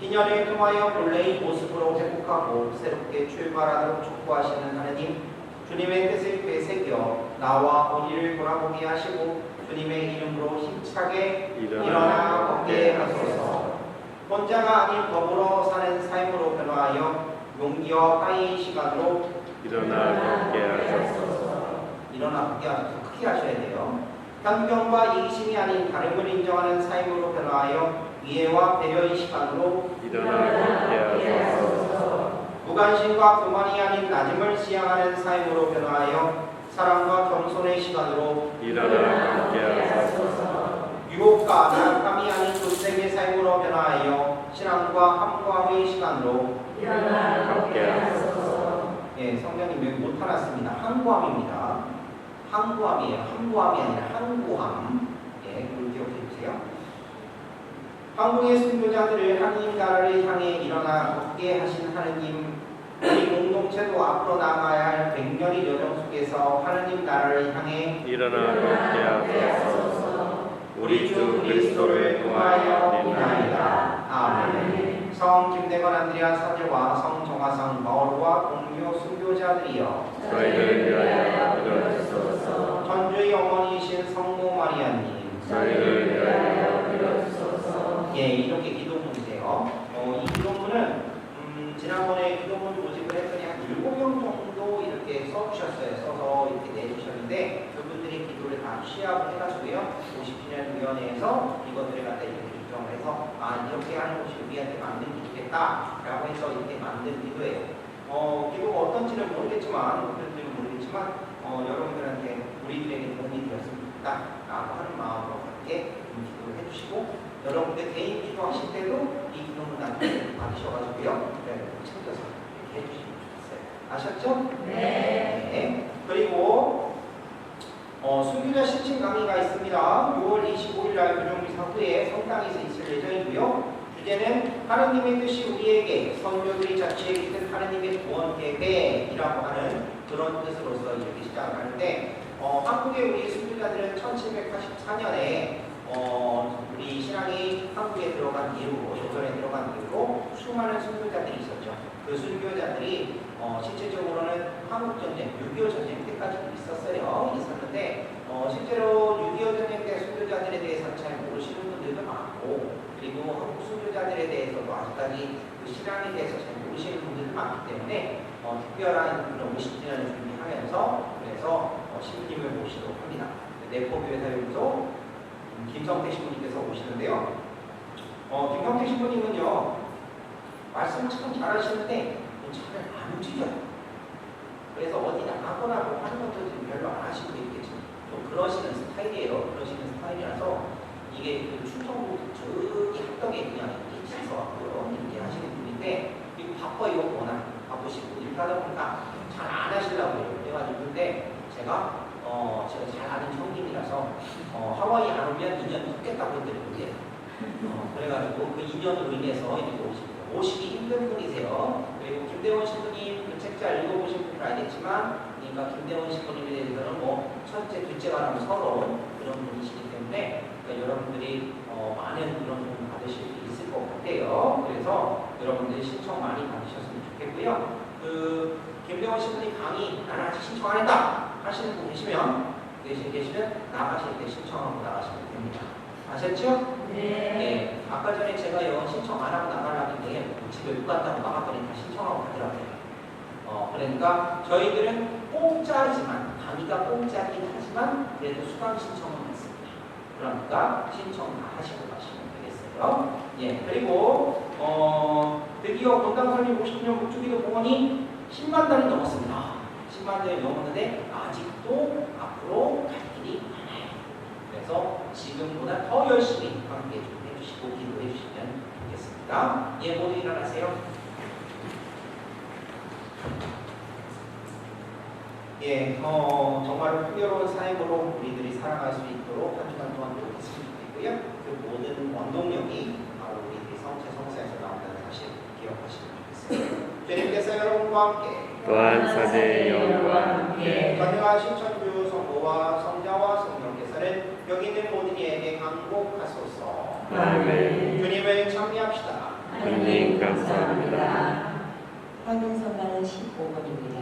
희년을 통하여 본래의 모습으로 회복하고 새롭게 출발하도록 촉구하시는 하느님, 주님의 뜻을 되새겨 나와 우리를 돌아보게 하시고 주님의 이름으로 힘차게 일어나 걷게 하소서. 혼자가 아닌 더불어 사는 삶으로 변화하여 용기와 화해의 시간으로 일어나 걷게 하소서. 일어나 걷게 하소서. 크게 하셔야 돼요. 편견과 이기심이 아닌 다름을 인정하는 삶으로 변화하여 이해와 배려의 시간으로 일어나 걷게 하소서. 무관심과 교만이 아닌 낮음을 지향하는 삶으로 변화하여 사랑과 겸손의 시간으로 일어나 걷게 하소서. 유혹과 나약함이 아닌 존재의 삶으로 변화하여 신앙과 함과의 시간으로 일어나 걷게 하소서. 성령님 여기 못 알았습니다. 항구함입니다. 항구함이에요. 항구함이 아니라 항구함. 그걸 기억해 주세요. 한국의 순교자들을 하느님 나라를 향해 일어나 걷게 하신 하느님, 우리 공동체도 앞으로 나가야 할 100년의 여정 속에서 하느님 나라를 향해 일어나 걷게 하소서. 우리 주 그리스도를 통하여 이나이다. 아멘. 성 김대건 안드레아 사제와 성 정화상 바울과 동료 순교자들이여 저희를 위하여 기도하소서. 천주의 어머니이신 성모 마리아님 저희를 위하여 기도하소서. 이렇게 기도문이세요. 이 기도문은 지난번에 기도문 모집을 했더니 한 7명 정도 이렇게 써서 이렇게 내주셨는데 그분들의 기도를 다 취합을 해가지고요. 50주년 위원회에서 이것들을 갖다 이렇게 결정을 해서 이렇게 하는 것이 우리한테 맞는 기도겠다 라고 해서 이렇게 만든 기도예요. 기도가 어떤지는 모르겠지만 여러분들한테 우리들에게 도움이 되었으면 좋겠다라고 하는 마음으로 함께 기도를 해주시고 여러분들 개인 기도하실 때도 이 기도문 나중에 받으셔가지고요. 챙겨서 이렇게 해주시면 좋겠어요. 아셨죠? 네. 그리고 순교자 신칭 강의가 있습니다. 6월 25일 날 교정미사 후에 성당에서 있을 예정이고요. 주제는 하느님의 뜻이 우리에게 선교들이 자취해 있는 하느님의 구원 계획이라고 하는 그런 뜻으로서 이렇게 시작을 하는데 한국의 우리 순교자들은 1784년에 우리 신앙이 한국에 들어간 이후로 조선에 들어간 이후로 수많은 순교자들이 있었죠. 그 순교자들이 실질적으로는 한국전쟁, 6.25 전쟁 때까지도 있었는데 실제로 6.25 전쟁 때 순교자들에 대해서 잘 모르시는 분들도 많고 그리고 한국 순교자들에 대해서도 아직까지 그 신앙에 대해서 잘 모르시는 분들도 많기 때문에 특별한 그런 50주년을 준비하면서 그래서 신부님을 모시도록 합니다. 내포교회 사용소 김성태 신부님께서 오시는데요. 김성태 신부님은요 말씀 참 잘하시는데 잘 안 움직여요. 그래서 어디 나가거나 뭐 하는 것도 별로 안 하시고 이렇게 좀 그러시는 스타일이에요. 그러시는 스타일이라서 이게 그 충청도 저기 합덕에 그냥 이렇게 있어갖고요 이렇게 하시는 분인데 그리고 바빠요. 워낙 바쁘시고 이렇게 하다 보니까 잘 안 하시려고 해요. 그래가지고 근데 제가 제가 잘 아는 형님이라서 하와이 안 오면 2년 묵겠다고 했더니 그래가지고 그 2년으로 인해서 이렇게 오시기 힘든 분이세요. 그리고 김대원 신부님 그 책 잘 읽어보신 분은 알겠지만, 그러니까 김대원 신부님에 대해서는 뭐 첫째, 둘째가 나면 서러운 그런 분이시기 때문에 그러니까 여러분들이 많은 그런 도움 받으실 수 있을 것 같아요. 그래서 여러분들이 신청 많이 받으셨으면 좋겠고요. 그 김대원 신부님 강의 나는 아직 신청 안 했다 하시는 분 계시면 나가실 때 신청하고 나가시면 됩니다. 아셨죠? 네. 아까 전에 제가요 신청 안 하고 나가려는데 집에 못 갔다고 나갔더니 다 신청하고 가더라고요. 그러니까 저희들은 공짜지만 강의가 공짜긴 하지만 그래도 수강 신청은 있습니다. 그러니까 신청 다 하시고 가시면 되겠어요. 예. 그리고 드디어 건강설립 50주년 묵주기도 공헌이 10만 달이 넘었습니다. 10만 달이 넘었는데 아직도 앞으로 갈 길이 많아요. 그래서 지금보다 더 열심히 함께 좀 해주시고 기도해 주시면 좋겠습니다. 예, 모두 일어나세요. 예, 정말 풍요로운 삶으로 우리들이 살아갈 수 있도록 한 주간 동안 노력했으면 좋겠고요. 그 모든 원동력이 바로 우리들이 성체 성사에서 나온다는 사실 기억하시면 좋겠습니다. 주님께서 여러분과 함께 또한 사제의 영과 함께 전능하신 천주 성부와 성자와 성령께서는 여기 있는 모든 이에게 강복하소서. 아멘. 주님을 찬미합시다. 주님 감사합니다. 황금성가는 15번입니다.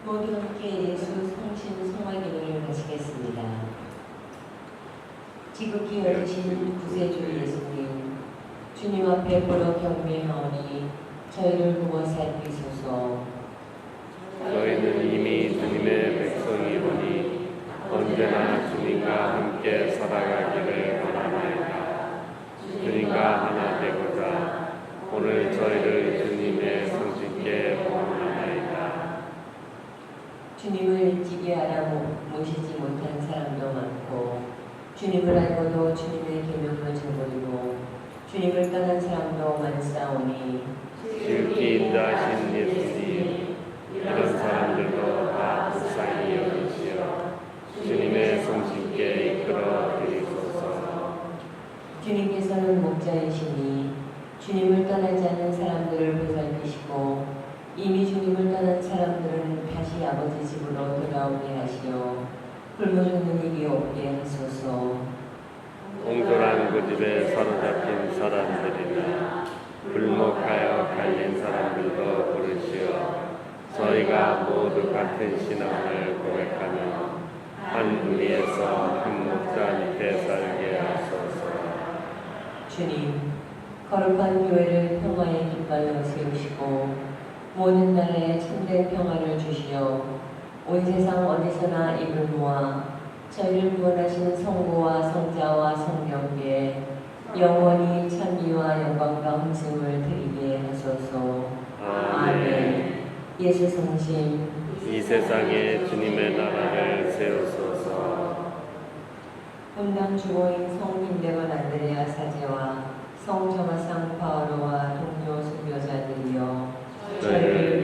모두 함께 예수 성신 성화기도를 마치겠습니다. 지극히 여리신 구세주 예수님, 주님 앞에 보러 경배하오니 저희를 보고 살피소서. 저희는 이미 주님의 백성이오니 언제나 주님과 함께 살아가기를 원하나이다. 주님과 하나 되고자 오늘 저희를 주님의 성직께 원하나이다. 주님을 일찍이 알아보시지 못한 사람도 많고 주님을 알고도 주님의 계명을 저버리고 주님을 떠난 사람도 많사오니 지극히 인자하신 예수님, 이런 사람들도 다 불쌍히 여기시어 주님의 성신께 이끌어 드리소서. 주님께서는 목자이시니 주님을 떠나지 않은 사람들을 보살피시고 이미 주님을 떠난 사람들은 다시 아버지 집으로 돌아오게 하시어 굶어 죽는 일이 없게 하소서. 공존한 그 집에 사로잡힌 사람들이나 불목하여 갈린 사람들도 부르시어 저희가 모두 같은 신앙을 고백하며 한 무리에서 한 목자 밑에 살게 하소서. 주님, 거룩한 교회를 평화의 깃발로 세우시고 모든 나라에 참된 평화를 주시어 온 세상 어디서나 입을 모아 저희를 구원하신 성부와 성자와 성령께 영원히 찬미와 영광과 hun승을 드리게 하소서. 아멘. 예수 성심 이 세상에 주님의 나라를 세우소서. 분당 주보인 성 흰대건 안드레아 사제와 성 저마상 파오로와 동료 순교자들이여 저희를